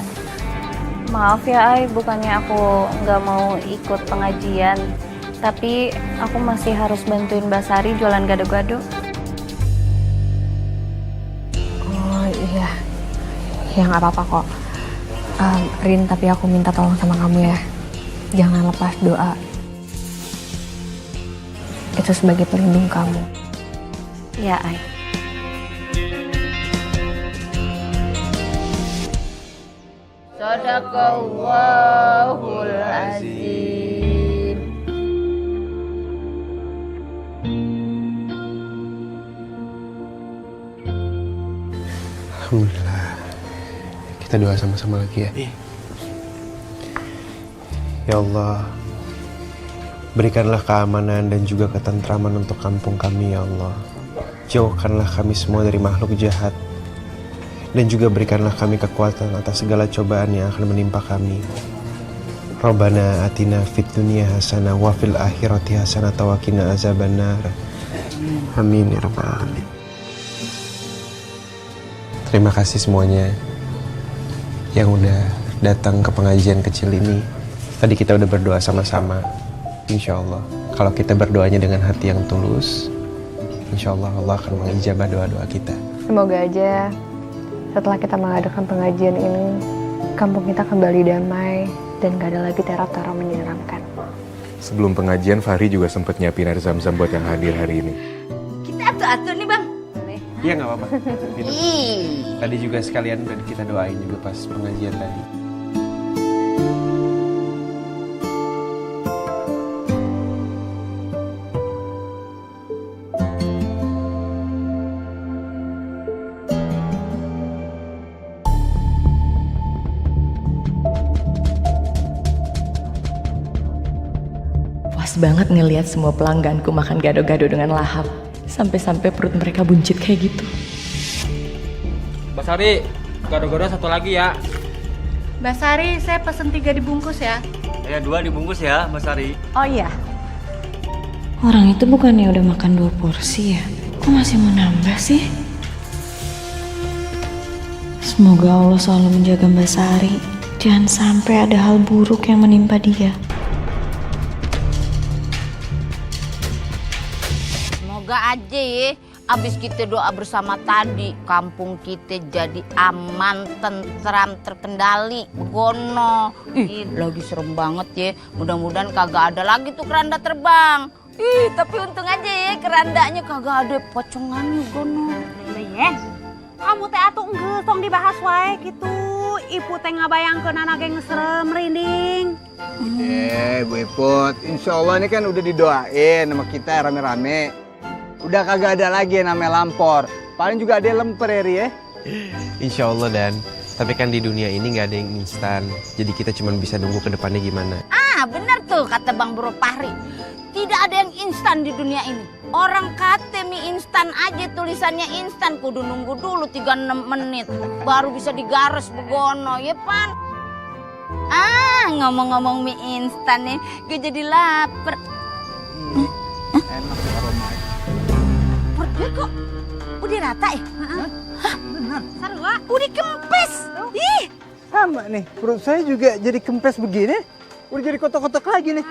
Maaf ya, Ai, bukannya aku nggak mau ikut pengajian, tapi aku masih harus bantuin Mbak Sari jualan gado-gado. Oh iya, ya nggak apa-apa kok. Rin, tapi aku minta tolong sama kamu ya, jangan lepas doa. Itu sebagai pelindung kamu. Iya, Ai. Sadaqallahul azim. Alhamdulillah. Kita doa sama-sama lagi ya. Ya Allah, berikanlah keamanan dan juga ketentraman untuk kampung kami ya Allah. Jauhkanlah kami semua dari makhluk jahat. Dan juga berikanlah kami kekuatan atas segala cobaan yang akan menimpa kami. Rabbana atina fid dunya hasanah wa fil akhirati hasanah wa qina azabannar. Amin ya rabbal alamin. Terima kasih semuanya yang udah datang ke pengajian kecil ini. Tadi kita udah berdoa sama-sama. Insya Allah, kalau kita berdoanya dengan hati yang tulus, insya Allah Allah akan mengijabah doa-doa kita. Semoga aja setelah kita mengadakan pengajian ini, kampung kita kembali damai dan gak ada lagi teror-teror menyeramkan. Sebelum pengajian, Fahri juga sempat nyiapin air zam-zam buat yang hadir hari ini. Kita atur-atur nih Bang. Iya nggak apa-apa. Tadi juga sekalian udah kita doain juga pas pengajian tadi. banget ngelihat semua pelangganku makan gado-gado dengan lahap. Sampai-sampai perut mereka buncit kayak gitu. Mbak Sari, gado-gado satu lagi ya. Mbak Sari, saya pesen 3 dibungkus ya. Ya 2 dibungkus ya, Mbak Sari. Oh iya. Orang itu bukannya udah makan 2 porsi ya? Kok masih mau nambah sih? Semoga Allah selalu menjaga Mbak Sari. Jangan sampai ada hal buruk yang menimpa dia. Semoga aja ya, abis kita doa bersama tadi, kampung kita jadi aman, tentram, terkendali, begono. Ih, lagi serem banget ya. Mudah-mudahan kagak ada lagi tuh keranda terbang. Ih, tapi untung aja ya, kerandanya kagak ada pocongannya, begono. Ya, kamu teh atuh enggeus tong dibahas wae gitu. Ibu teh ngabayangkeun anak yang serem merinding. Bu Iput, insya Allah ini kan udah didoain sama kita rame-rame. Udah kagak ada lagi yang namanya lampor. Paling juga ada yang lemper ya, Ri ya. Insya Allah, Dan. Tapi kan di dunia ini nggak ada yang instan. Jadi kita cuma bisa nunggu ke depannya gimana. Ah, bener tuh kata Bang Bro Fahri. Tidak ada yang instan di dunia ini. Orang kate mie instan aja tulisannya instan, kudu nunggu dulu 36 menit baru bisa digares begono, ya Pan? Ah, ngomong-ngomong mie instan nih, gue jadi lapar. Enak aromanya. Perut gue kok udah rata ya? Hah? Bener. Sarua. Udah kempes. Ih, Sama nih, perut saya juga jadi kempes begini. Udah jadi kotok-kotok lagi nih.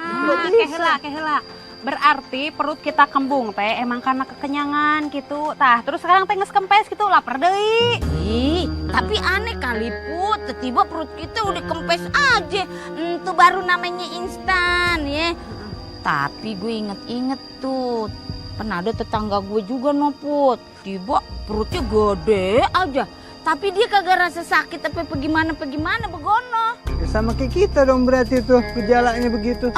Kehela. Berarti perut kita kembung teh emang karena kekenyangan gitu. Tah, terus sekarang teh geus kempes gitu, lapar deui. Ih, tapi aneh kali Put, tiba-tiba perut kita udah kempes aja. Itu baru namanya instan ya. Tapi gue inget-inget tuh, pernah ada tetangga gue juga no Put. Tiba perutnya gede aja. Tapi dia kagak rasa sakit tapi bagaimana begono. Ya sama kayak kita dong berarti tuh, gejalanya begitu.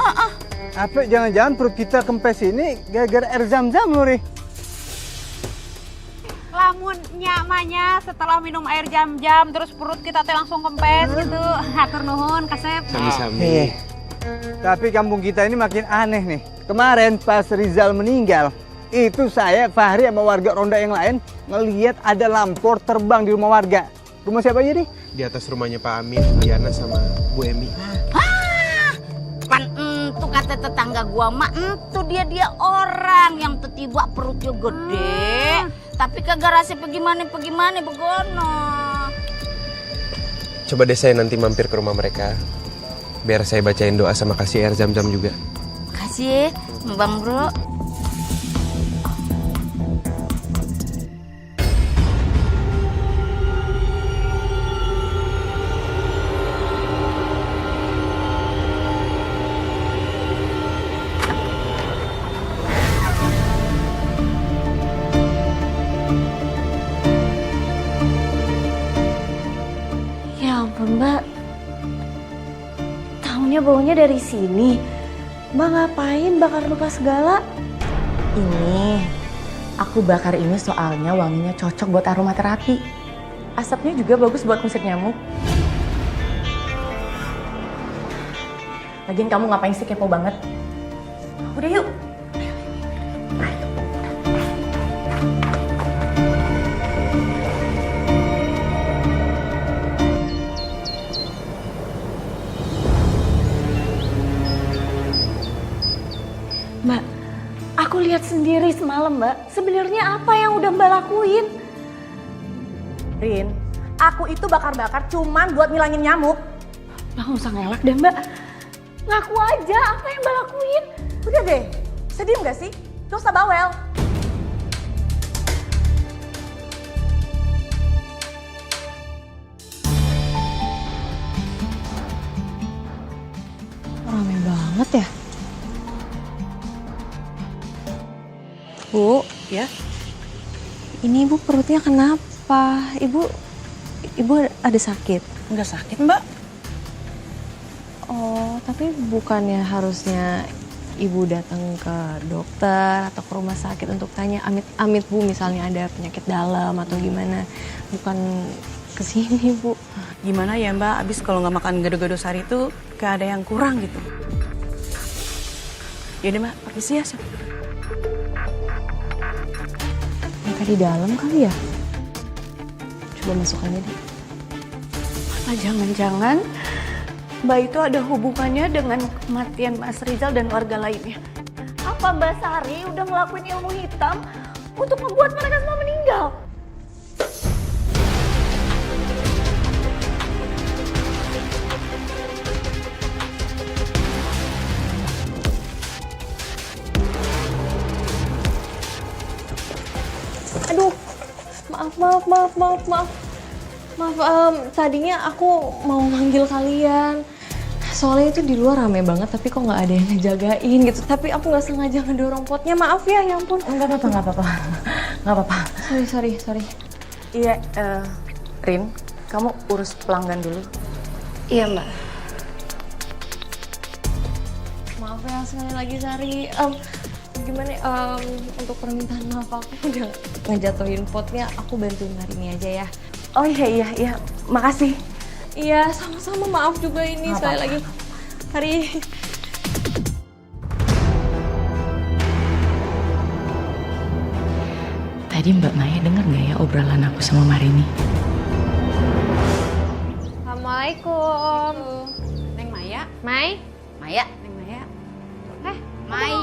Apa jangan-jangan perut kita kempes ini gara-gara air zam-zam loh, Ri? Lamun nyamanya setelah minum air jam-jam terus perut kita teh langsung kempes gitu. Hatur nuhun Kasep. Sami-sami. Tapi kampung kita ini makin aneh nih. Kemarin pas Rizal meninggal, itu saya, Fahri sama warga ronda yang lain ngelihat ada lampor terbang di rumah warga. Rumah siapa aja nih? Di atas rumahnya Pak Amin, Diana sama Bu Emi. Pan tuh kata tetangga gua mah itu dia orang yang tiba perutnya gede tapi kagak rasa bagaimana begono. Coba deh saya nanti mampir ke rumah mereka. Biar saya bacain doa sama kasih air zam-zam juga. Kasih Bang Bro. Ya ampun Mbak, taunya baunya dari sini. Mbak ngapain bakar luka segala? Ini, aku bakar ini soalnya wanginya cocok buat aromaterapi. Asapnya juga bagus buat ngusir nyamuk. Lagian kamu ngapain sih kepo banget? Udah yuk. Mbak, aku lihat sendiri semalam Mbak. Sebenarnya apa yang udah Mbak lakuin? Rin, aku itu bakar-bakar cuman buat ngilangin nyamuk. Mbak nggak usah ngelak deh Mbak. Ngaku aja apa yang Mbak lakuin. Udah deh, sedih nggak sih? Gak usah bawel. Rame banget ya. Bu, Ya? ini Ibu perutnya kenapa? Ibu ada sakit? Nggak sakit Mbak. Oh, tapi bukannya harusnya Ibu datang ke dokter atau ke rumah sakit untuk tanya amit-amit Bu misalnya ada penyakit dalam atau gimana. Bukan ke sini Bu. Gimana ya Mbak, abis kalau nggak makan gado-gado sari itu kayak ada yang kurang gitu. Yaudah Mak, permisi ya. Mereka di dalam kali ya? Coba masuk aja deh. Apa jangan-jangan Mbak itu ada hubungannya dengan kematian Mas Rizal dan warga lainnya? Apa Mbak Sari udah ngelakuin ilmu hitam untuk membuat mereka semua meninggal? Aduh, maaf, tadinya aku mau manggil kalian. Soalnya itu di luar rame banget, tapi kok nggak ada yang ngejagain gitu. Tapi aku nggak sengaja ngedorong potnya, maaf ya ampun. Nggak apa-apa. Sorry. Iya, Rin, kamu urus pelanggan dulu. Iya mbak. Maaf ya sekali lagi Sari. Gimana untuk permintaan maaf aku udah ngejatuhin potnya, aku bantuin Marini aja ya. Oh iya, makasih. Iya, sama-sama, maaf juga ini sekali lagi. Hari Tadi Mbak Maya dengar nggak ya obrolan aku sama Marini? Assalamualaikum. Neng Maya. Mai? Maya. Neng Maya. Maya.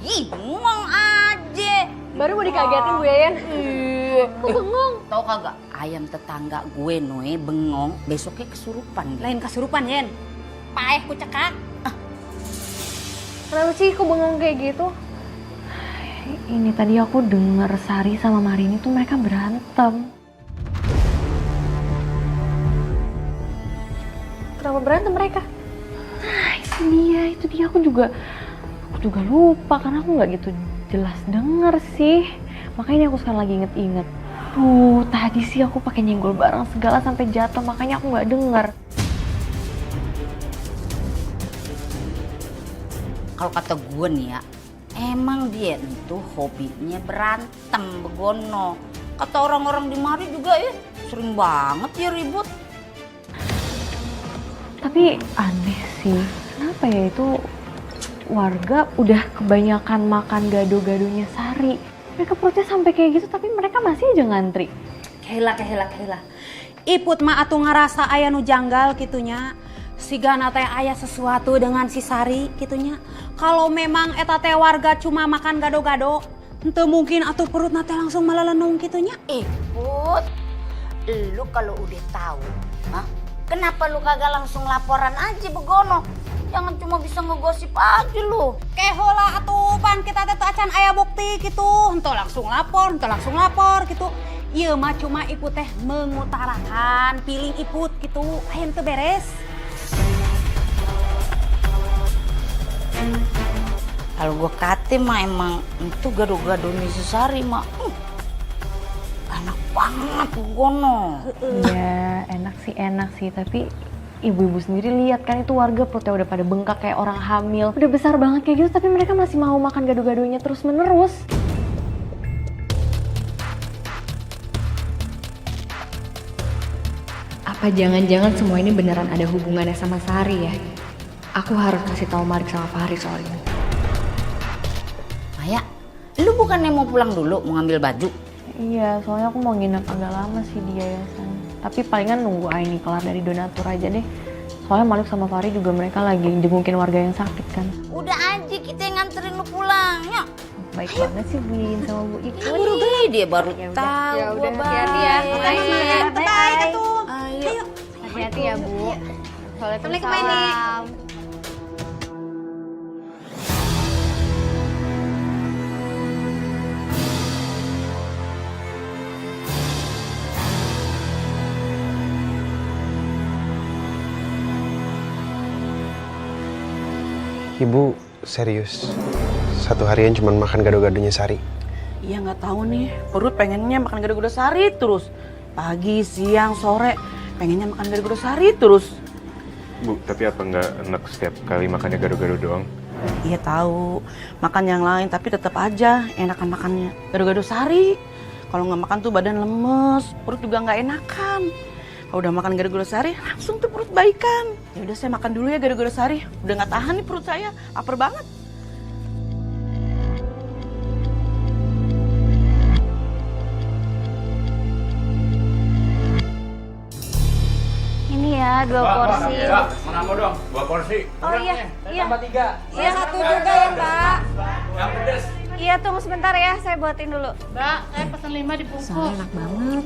Ih, bengong aja. Baru mau dikagetin Bu Yayan. Kok bengong? Tahu kagak? Ayam tetangga gue Noe bengong, besoknya kesurupan. Lain kesurupan, Yen. Paeh ku cekak. Kenapa sih kok bengong kayak gitu? Ini tadi aku denger Sari sama Marini tuh mereka berantem. Kenapa berantem mereka? Nah, itu dia aku juga lupa karena aku nggak gitu jelas denger sih. Makanya aku sekarang lagi inget-inget. Tadi sih aku pakai nyenggol barang segala sampai jatuh, makanya aku nggak denger. Kalau kata gue nih ya, emang dia itu hobinya berantem begono. Kata orang-orang di mari juga ya, sering banget ya ribut. Tapi aneh sih, kenapa ya itu warga udah kebanyakan makan gado-gadonya Sari. Mereka protes sampai kayak gitu tapi mereka masih aja ngantri. Kehila. Iput mah atuh ngerasa aya nu janggal kitunya. Sigana teh aya sesuatu dengan si Sari kitunya. Kalau memang eta teh warga cuma makan gado-gado, henteu mungkin atuh perutna teh langsung melelenung kitunya. Put, lu kalau udah tahu, kenapa lu kagak langsung laporan aja begono? Jangan cuma bisa ngegosip aja lu. Kehola atuh pan kita teh acan aya bukti gitu. Henteu langsung lapor gitu. Ieu mah cuma Iput teh mengutarakan feeling Iput gitu. Aya teu beres. Kalau gua kate mah emang itu gado-gado si Sari mah. Enak banget begono. Iya, enak sih, tapi ibu-ibu sendiri lihat kan itu warga perutnya udah pada bengkak kayak orang hamil. Udah besar banget kayak gitu tapi mereka masih mau makan gado-gadonya terus-menerus. Apa jangan-jangan semua ini beneran ada hubungannya sama Sari ya? Aku harus kasih tahu Marik sama Fahri soal ini. Maya, lu bukannya mau pulang dulu mau ngambil baju? Iya, soalnya aku mau nginep agak lama sih di yayasan. Tapi palingan nunggu Aini kelar dari donatur aja deh. Soalnya Malik sama Fahri juga mereka lagi jengukin warga yang sakit kan. Udah aja kita yang nganterin lu pulang, yuk. Baik banget sih Bu Yin sama Bu Ibu. Baru gede dia baru tahu. Ya udah hati-hati ya. Bye tuh. Ayo. Hati-hati ya Bu. Waalaikumsalam. Ibu serius? Satu harian cuma makan gado-gadonya Sari? Iya nggak tahu nih, perut pengennya makan gado-gado Sari terus. Pagi, siang, sore pengennya makan gado-gado Sari terus. Bu, tapi apa nggak enak setiap kali makannya gado-gado doang? Iya tahu, makan yang lain tapi tetap aja enakan makannya gado-gado Sari. Kalau nggak makan tuh badan lemes, perut juga nggak enakan. Kalau udah makan gado-gado sehari, langsung tuh perut baikan. Ya udah saya makan dulu ya gado-gado sehari. Udah nggak tahan nih perut saya, lapar banget. Ini ya 2 porsi. Mana mau dong? 2 porsi. Oh iya, iya. Tambah 3. Iya, 1 juga ya, Mbak. Yang pedes. Iya, tunggu sebentar ya, saya buatin dulu. Mbak, saya pesan 5 dibungkus. Soalnya enak banget.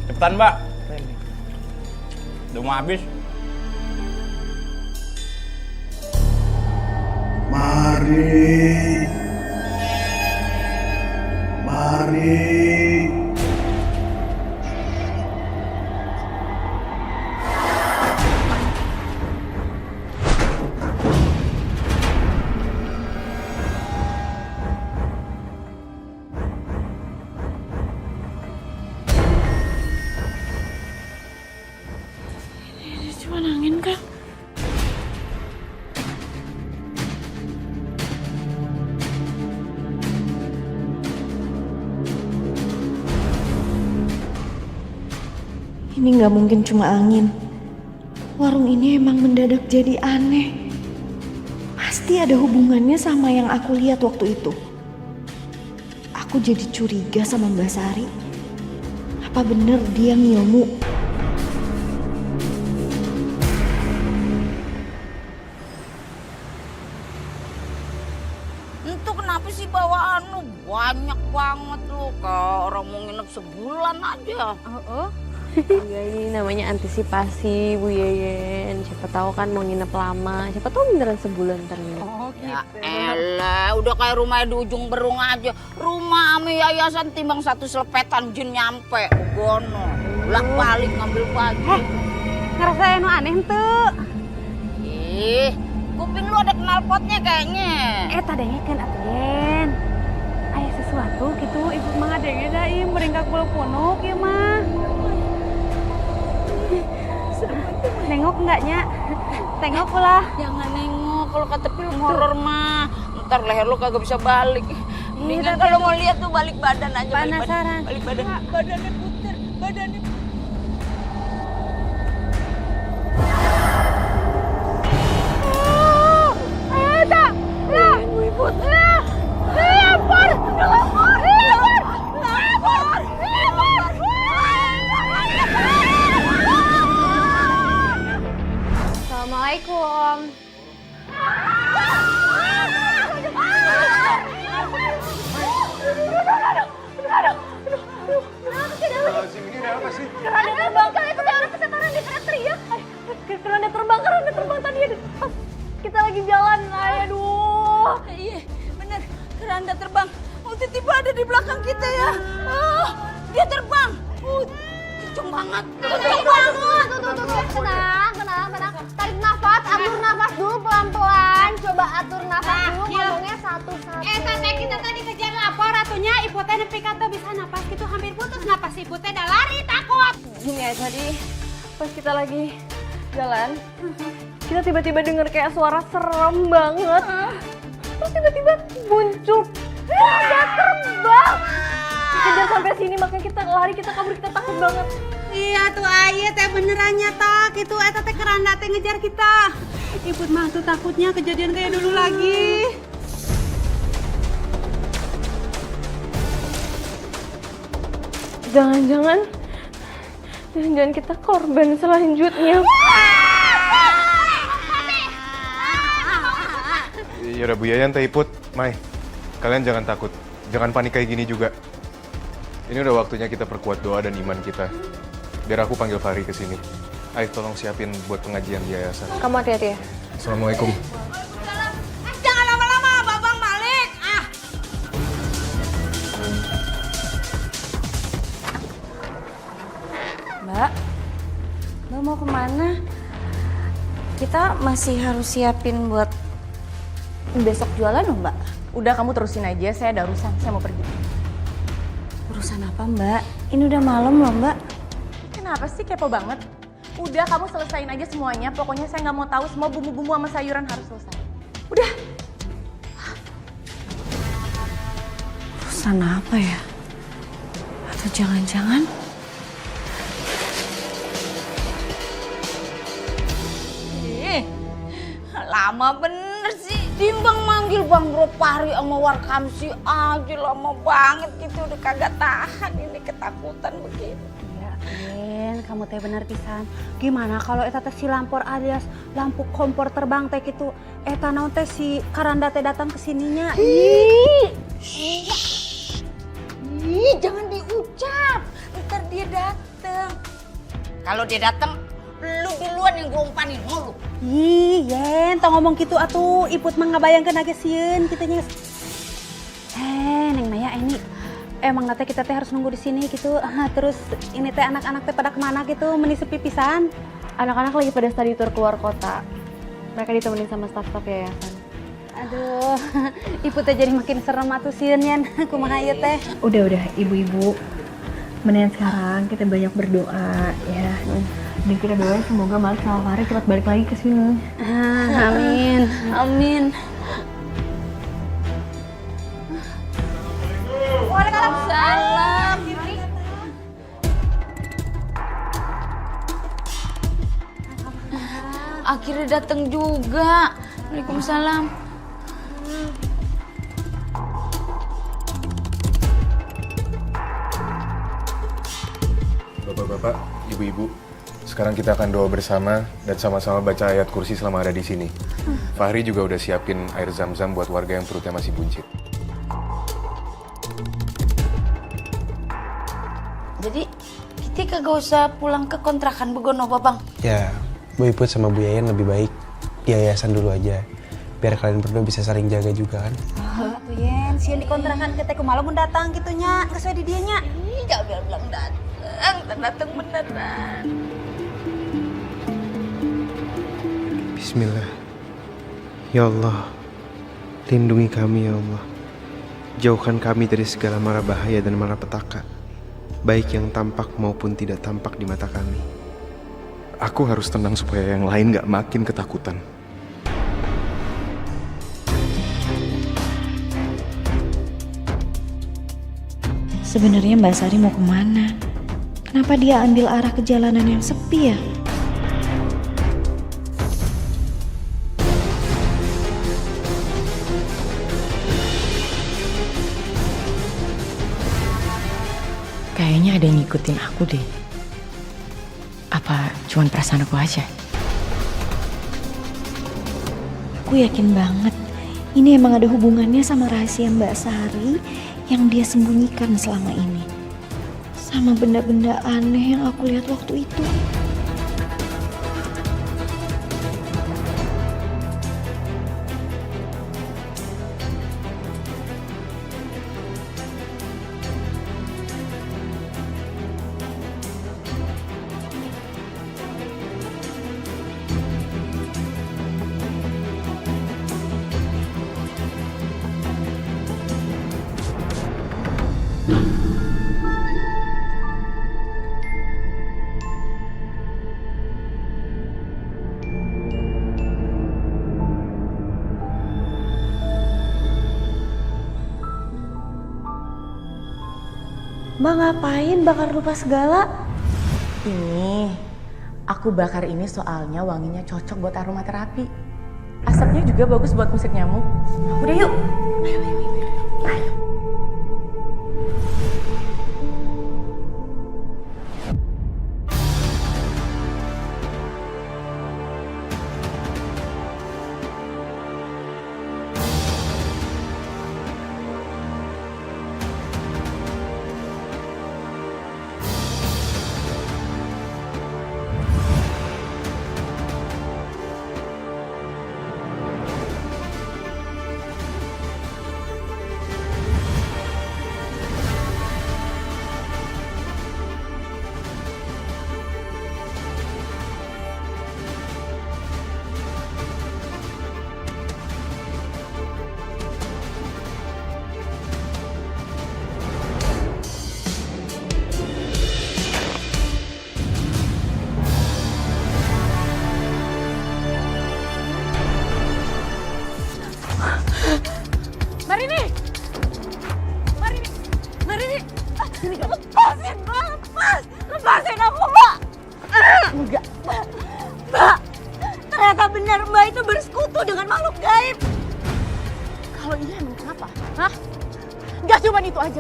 Cepetan, Mbak. Udah mau habis. Mari. Ini cuma angin kan? Ini nggak mungkin cuma angin. Warung ini emang mendadak jadi aneh. Pasti ada hubungannya sama yang aku lihat waktu itu. Aku jadi curiga sama Mbak Sari. Apa bener dia ngilmu? Itu kenapa sih bawaan lu banyak banget lu, kayak orang mau nginep sebulan aja. Enggak, ini namanya antisipasi Bu Yeyen. Siapa tahu kan mau nginep lama. Siapa tahu beneran sebulan ternyata. Oh gitu. Ya elah, udah kayak rumahnya di ujung Berung aja. Rumah ame yayasan timbang 1 selepetan jin nyampe. Gono. Bolak-balik ngambil baju. Ngerasa anu aneh tuh. Ih, kuping lu ada knalpotnya kayaknya. Tadanya kan Yen. Aya sesuatu gitu, ibu mah adenge da ieu meringkak bulu punuk ya mah. Nengok enggaknya? Tengok lah. Jangan nengok, kalau kata film horor mah ntar leher lu kagak bisa balik. Mendingan kalau mau lihat tuh balik badan aja. Penasaran. Balik badan. Badannya puter, badannya. Assalamualaikum. Keranda terbang kali itu kayak orang kesetaran di teriak-teriak. Keranda terbang tadi ada. Pas kita lagi jalan, aduh. Iya, bener. Keranda terbang. Tiba-tiba ada di belakang kita ya. Dia terbang. Kenceng banget. Kenceng banget. Tuh. Tenang. Tarik nafas, atur nafas dulu pelan-pelan. Coba atur nafas dulu, ngomongnya satu-satu. Tante kita tadi kejar lapor atunya ibu teh nepi kata bisa napas gitu hampir putus napas ibu teh dah lari takut. Gini ya, tadi pas kita lagi jalan, kita tiba-tiba denger kayak suara serem banget. Terus tiba-tiba muncul keranda terbang. Kejar sampai sini makanya kita lari, kita kabur, kita takut banget. Iya tuh ayah teh beneran nyata gitu eta teh keranda teh ngejar kita. Ibu mah tuh takutnya kejadian kayak dulu lagi. Jangan-jangan kita korban selanjutnya. Ya udah Bu Yayan, Teh Iput, Mai. Kalian jangan takut. Jangan panik kayak gini juga. Ini udah waktunya kita perkuat doa dan iman kita. Biar aku panggil Fahri ke sini. Ayo tolong siapin buat pengajian di yayasan. Kamu hati-hati ya. Assalamualaikum. Jangan lama-lama, Babang Malik. Mbak mau kemana? Kita masih harus siapin buat besok jualan loh, Mbak. Udah, kamu terusin aja, saya ada urusan, saya mau pergi. Urusan apa, Mbak? Ini udah malam loh, Mbak. Kenapa sih kepo banget? Udah, kamu selesain aja semuanya. Pokoknya saya nggak mau tahu, semua bumbu-bumbu sama sayuran harus selesai. Udah. Urusan apa ya? Atau jangan-jangan lama bener sih. Timbang manggil Bang Bro Fahri sama Warkamsi aja lama banget gitu. Udah kagak tahan ini ketakutan begini. Kamu teh bener pisan. Gimana kalau eta teh si Lampor alias lampu kompor terbang teh gitu. Eta naon teh si Karanda teh datang ke sininya. Ih, jangan diucap. Ntar dia dateng. Kalau dia dateng, lu duluan yang gue umpanin mulu. Ih, Yen, tong ngomong gitu atuh. Iput mah ngabayangkeun age sieun kitanya. Neng Maya ini emang nate kita teh harus nunggu di sini gitu. Terus ini teh anak-anak teh pada kemana gitu, meni sepi pisan. Anak-anak lagi pada study tour keluar kota. Mereka ditemenin sama staf-staf yayasan. Aduh, ibu teh jadi makin serem atuh sieun Yen. Kumaha ieu teh? Udah ibu-ibu. Mendingan sekarang kita banyak berdoa ya. Dan kita doain semoga Malik sama Fahri cepat balik lagi ke sini. Amin. Amin. Waalaikumsalam. Akhirnya datang juga. Waalaikumsalam. Bapak-bapak, ibu-ibu, sekarang kita akan doa bersama dan sama-sama baca ayat kursi selama ada di sini. Fahri juga udah siapin air zam-zam buat warga yang perutnya masih buncit. Jadi kita kagak usah pulang ke kontrakan Begono, Bang. Ya, Bu Iput sama Bu Yayan lebih baik di yayasan dulu aja. Biar kalian berdua bisa saling jaga juga kan. Tuh Yen, sieun di kontrakan kita kumaha mun datang gitu nya, geus we di dieu nya. Ih, jangan bilang datang beneran. Bismillah. Ya Allah, lindungi kami ya Allah. Jauhkan kami dari segala mara bahaya dan mara petaka, baik yang tampak maupun tidak tampak di mata kami. Aku harus tenang supaya yang lain gak makin ketakutan. Sebenarnya Mbak Sari mau kemana? Kenapa dia ambil arah ke jalanan yang sepi ya? Kayaknya ada yang ngikutin aku deh. Apa cuman perasaan aku aja? Aku yakin banget ini emang ada hubungannya sama rahasia Mbak Sari yang dia sembunyikan selama ini. Sama benda-benda aneh yang aku lihat waktu itu. Mbak ngapain bakar dupa segala? Ini, aku bakar ini soalnya wanginya cocok buat aromaterapi. Asapnya juga bagus buat musik nyamuk. Udah yuk. Ayo. Lepasin aku, Mbak. Enggak. Mbak, ternyata benar Mbak itu bersekutu dengan makhluk gaib. Kalau iya emang kenapa? Hah? Gak cuma itu aja.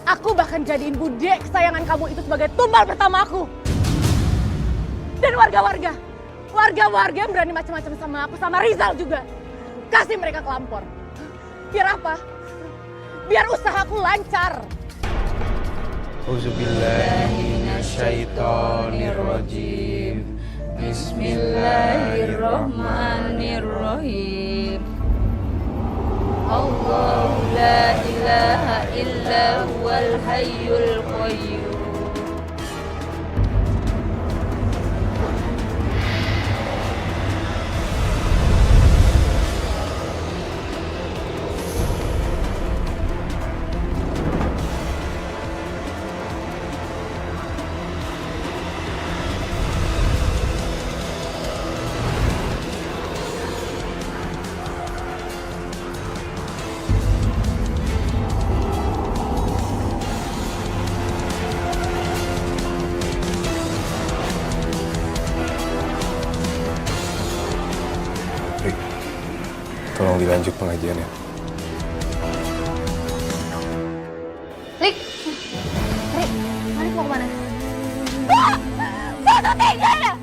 Aku bahkan jadiin bude kesayangan kamu itu sebagai tumbal pertama aku. Dan warga-warga yang berani macam-macam sama aku, sama Rizal juga. Kasih mereka kelampor. Biar apa? Biar usahaku lancar. Auzubillahiminasyaitonirrajim. Bismillahirrahmanirrahim. Allahu la ilaha illa huwal hayyul qayyum. Tolong dilanjut pengajiannya. Rik, Mari mau kemana? Satu tiganya!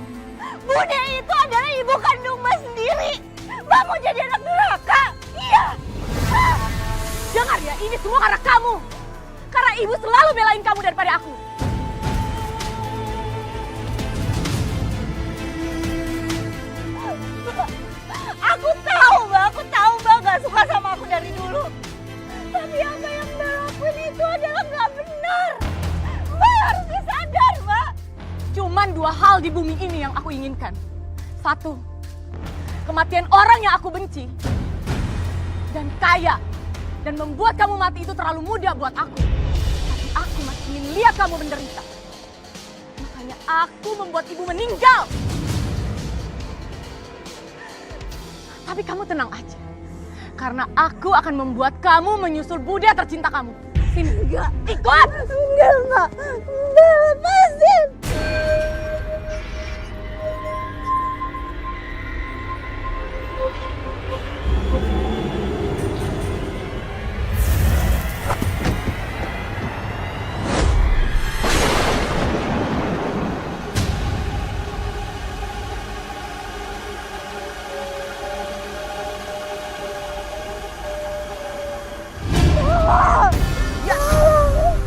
Bude itu adalah ibu kandung Mas sendiri. Mbak mau jadi anak neraka? Iya. Dengar ya, ini semua karena kamu. Karena ibu selalu belain kamu daripada aku. Aku tahu Mbak gak suka sama aku dari dulu. Tapi apa yang Mbak lakuin itu adalah gak benar. Mbak harusnya sadar, Mbak. Cuman dua hal di bumi ini yang aku inginkan. Satu, kematian orang yang aku benci. Dan kaya. Dan membuat kamu mati itu terlalu mudah buat aku. Tapi aku masih ingin lihat kamu menderita. Makanya aku membuat ibu meninggal. Tapi kamu tenang aja. Karena aku akan membuat kamu menyusul bude tercinta kamu. Sini. Enggak. Ikut. Enggak. Lepasin.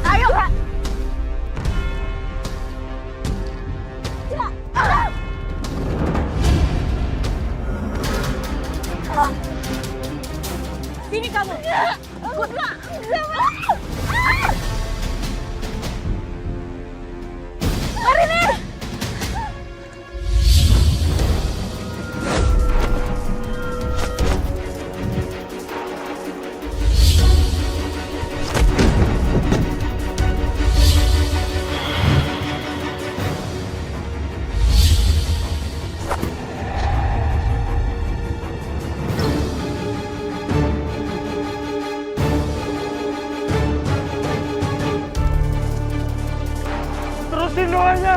Ayo, Kak. Sini kamu. Ikut, Kak. Mari nih. Terusin doanya.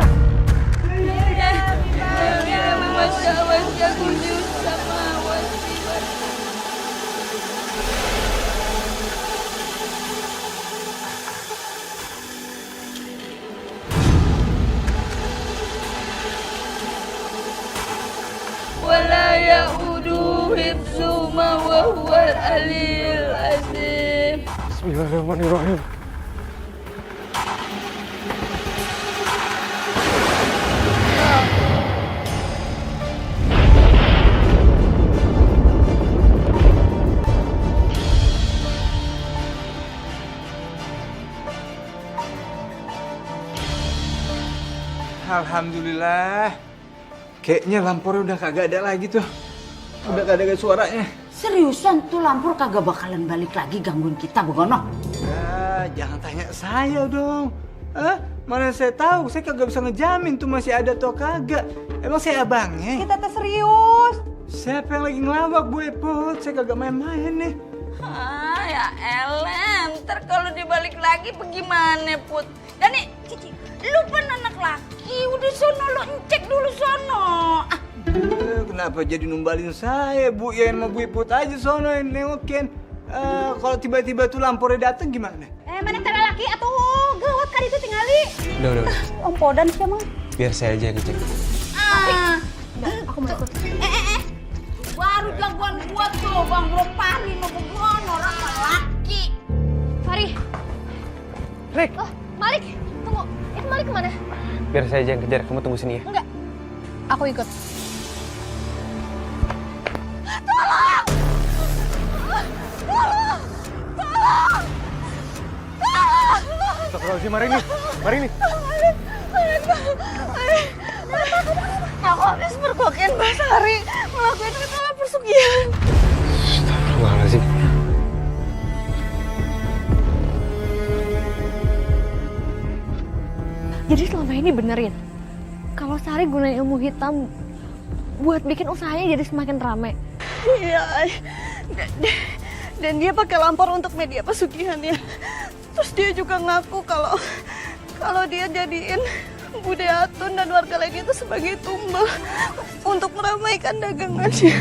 Wala ya'uduhu hifzuhuma wa huwal aliyyul azim. Bismillahirrahmanirrahim. Alhamdulillah. Kayaknya lampornya udah kagak ada lagi tuh. Udah kagak ada suaranya. Seriusan tuh Lampur kagak bakalan balik lagi gangguin kita, Begono? Ya, jangan tanya saya dong. Mana saya tahu, saya kagak bisa ngejamin tuh masih ada atau kagak. Emang saya abangnya? Kita teh serius. Siapa yang lagi ngelawak Bu Epot? Saya kagak main-main nih. Ah, ya Ellen, ntar kalau dibalik lagi bagaimana, Put? Dan nih, Cici, lu kan anak laki, udah sono lo cek dulu sono. kenapa jadi numbalin saya, Bu? Ya sama Bu Iput aja sono yang nengokin. Kalau tiba-tiba tuh lampornya dateng gimana? Mana tera laki atuh gawat kali itu tingali. Udah. Om Podan sih emang. Biar saya aja yang ngecek. Aku mau ikut. Baru jagoan gua tuh Bang Ropani mau begon orang laki. Fari. Rick. Oh, Malik, tunggu. Itu Malik kemana? Biar saya aja yang kejar, kamu tunggu sini ya. Enggak. Aku ikut. Tolong! Tolong! Tolong! Tolong! Astagfirullahaladzim, mari ini. Aku habis mergokin Mbak Sari, ngelakuin ritual persugihan. Astagfirullahaladzim. Jadi selama ini benerin kalau Sari gunain ilmu hitam buat bikin usahanya jadi semakin ramai. Iya, dan dia pakai lampor untuk media pesugihannya. Terus dia juga ngaku kalau dia jadiin Bude Atun dan warga lainnya itu sebagai tumbal untuk meramaikan dagangannya.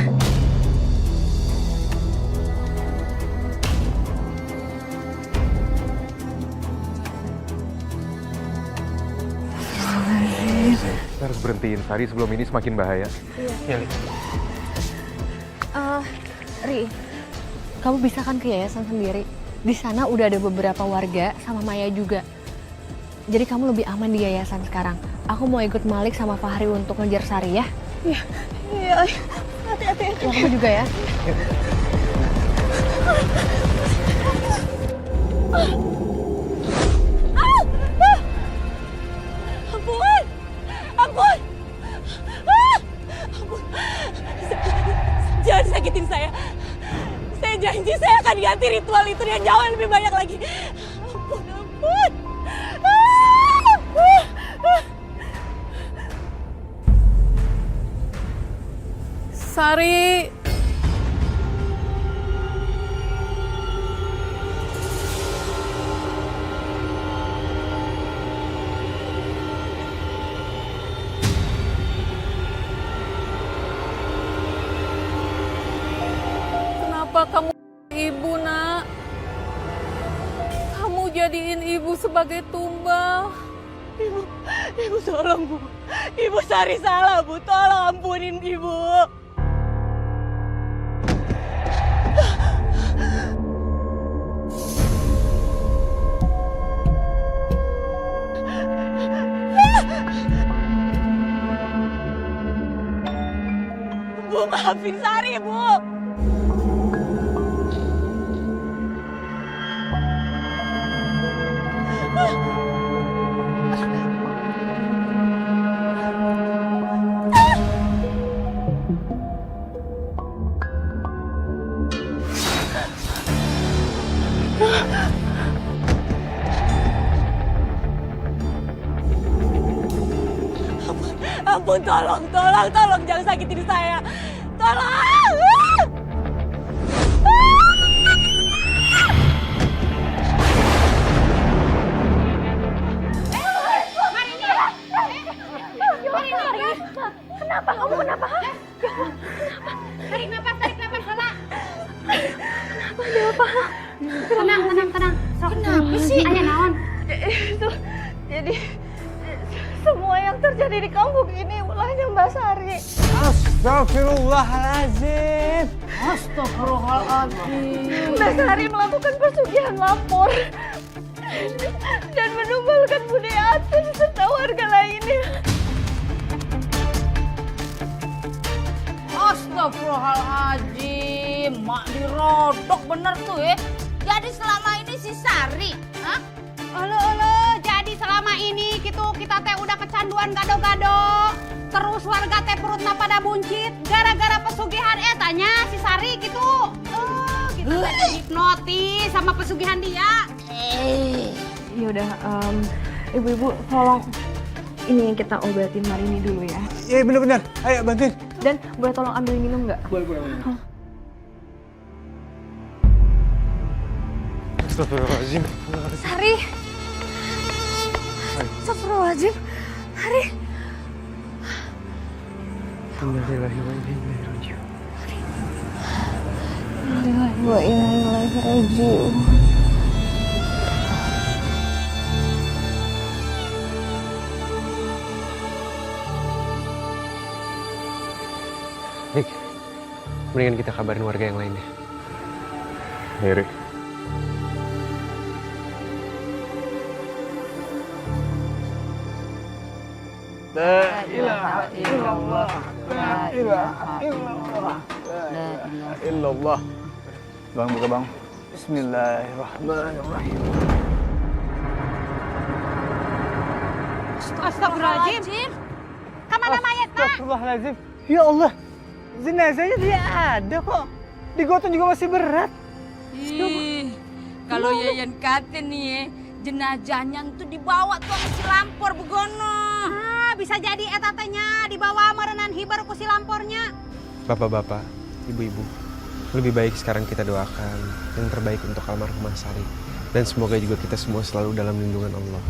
Kita harus berhentiin Sari sebelum ini semakin bahaya. Iya. Ri, kamu bisa kan ke yayasan sendiri? Di sana udah ada beberapa warga sama Maya juga. Jadi kamu lebih aman di yayasan sekarang. Aku mau ikut Malik sama Fahri untuk ngejar Sari ya. Iya. Hati-hati. Ya, kamu juga ya. Ampun! Ampun! Ampun! Jangan sakitin saya. Saya janji saya akan ganti ritual itu yang jauh lebih banyak lagi. Ampun, ampun! Sari. Kenapa kamu ibu, Nak? Kamu jadiin ibu sebagai tumbal. Ibu tolong, Bu. Ibu Sari salah, Bu. Tolong ampunin Ibu. Bu, maafin Sari, Bu. Ampun, tolong, jangan sakitin saya. Tolong! Kenapa? Kamu kenapa? Tarik nafas, Lola. Kenapa? Ada apa? Tenang. Kenapa sih? Ayah naon? Jadi semua yang terjadi di kampung ini ulahnya Mbak Sari. Astagfirullahaladzim. Astagfirullahaladzim. Mbak Sari melakukan persugihan lampor dan menumbalkan Bude Atun serta warga lainnya. Astagfirullahaladzim, mak dirodok bener tuh ya. Jadi selama ini si Sari, jadi selama ini kita teh udah kecanduan gado-gado. Terus warga teh perutna pada buncit gara-gara pesugihan tanya si Sari gitu. Kita teh hipnotis sama pesugihan dia. Yaudah, ibu-ibu tolong ini yang kita obatin Marini dulu ya. Iya bener-bener, ayo bantuin. Dan boleh tolong ambil minum nggak? Boleh. Astagfirullahaladzim. Sari. Astagfirullahaladzim. Sari. Innalillahi wa inna ilaihi raji'un. Innalillahi wa inna ilaihi raji'un. Rik, mendingan kita kabarin warga yang lainnya. Mary. La ilaha illallah. La ilaha illallah. La ilaha illallah. Bang, buka bang. Bismillahirrahmanirrahim. Astagfirullahaladzim. Kemana mayat, Nak? Astagfirullahaladzim. Ya Allah, jenazahnya dia ada kok. Digotong juga masih berat. Ih, kalau Yayan kata nih ya, jenazahnya tuh dibawa tuh ke Cilampor Bugono. Bisa jadi etatenya dibawa merenan hibar ku si lampornya. Bapak-bapak, ibu-ibu, lebih baik sekarang kita doakan yang terbaik untuk almarhumah Sari. Dan semoga juga kita semua selalu dalam lindungan Allah.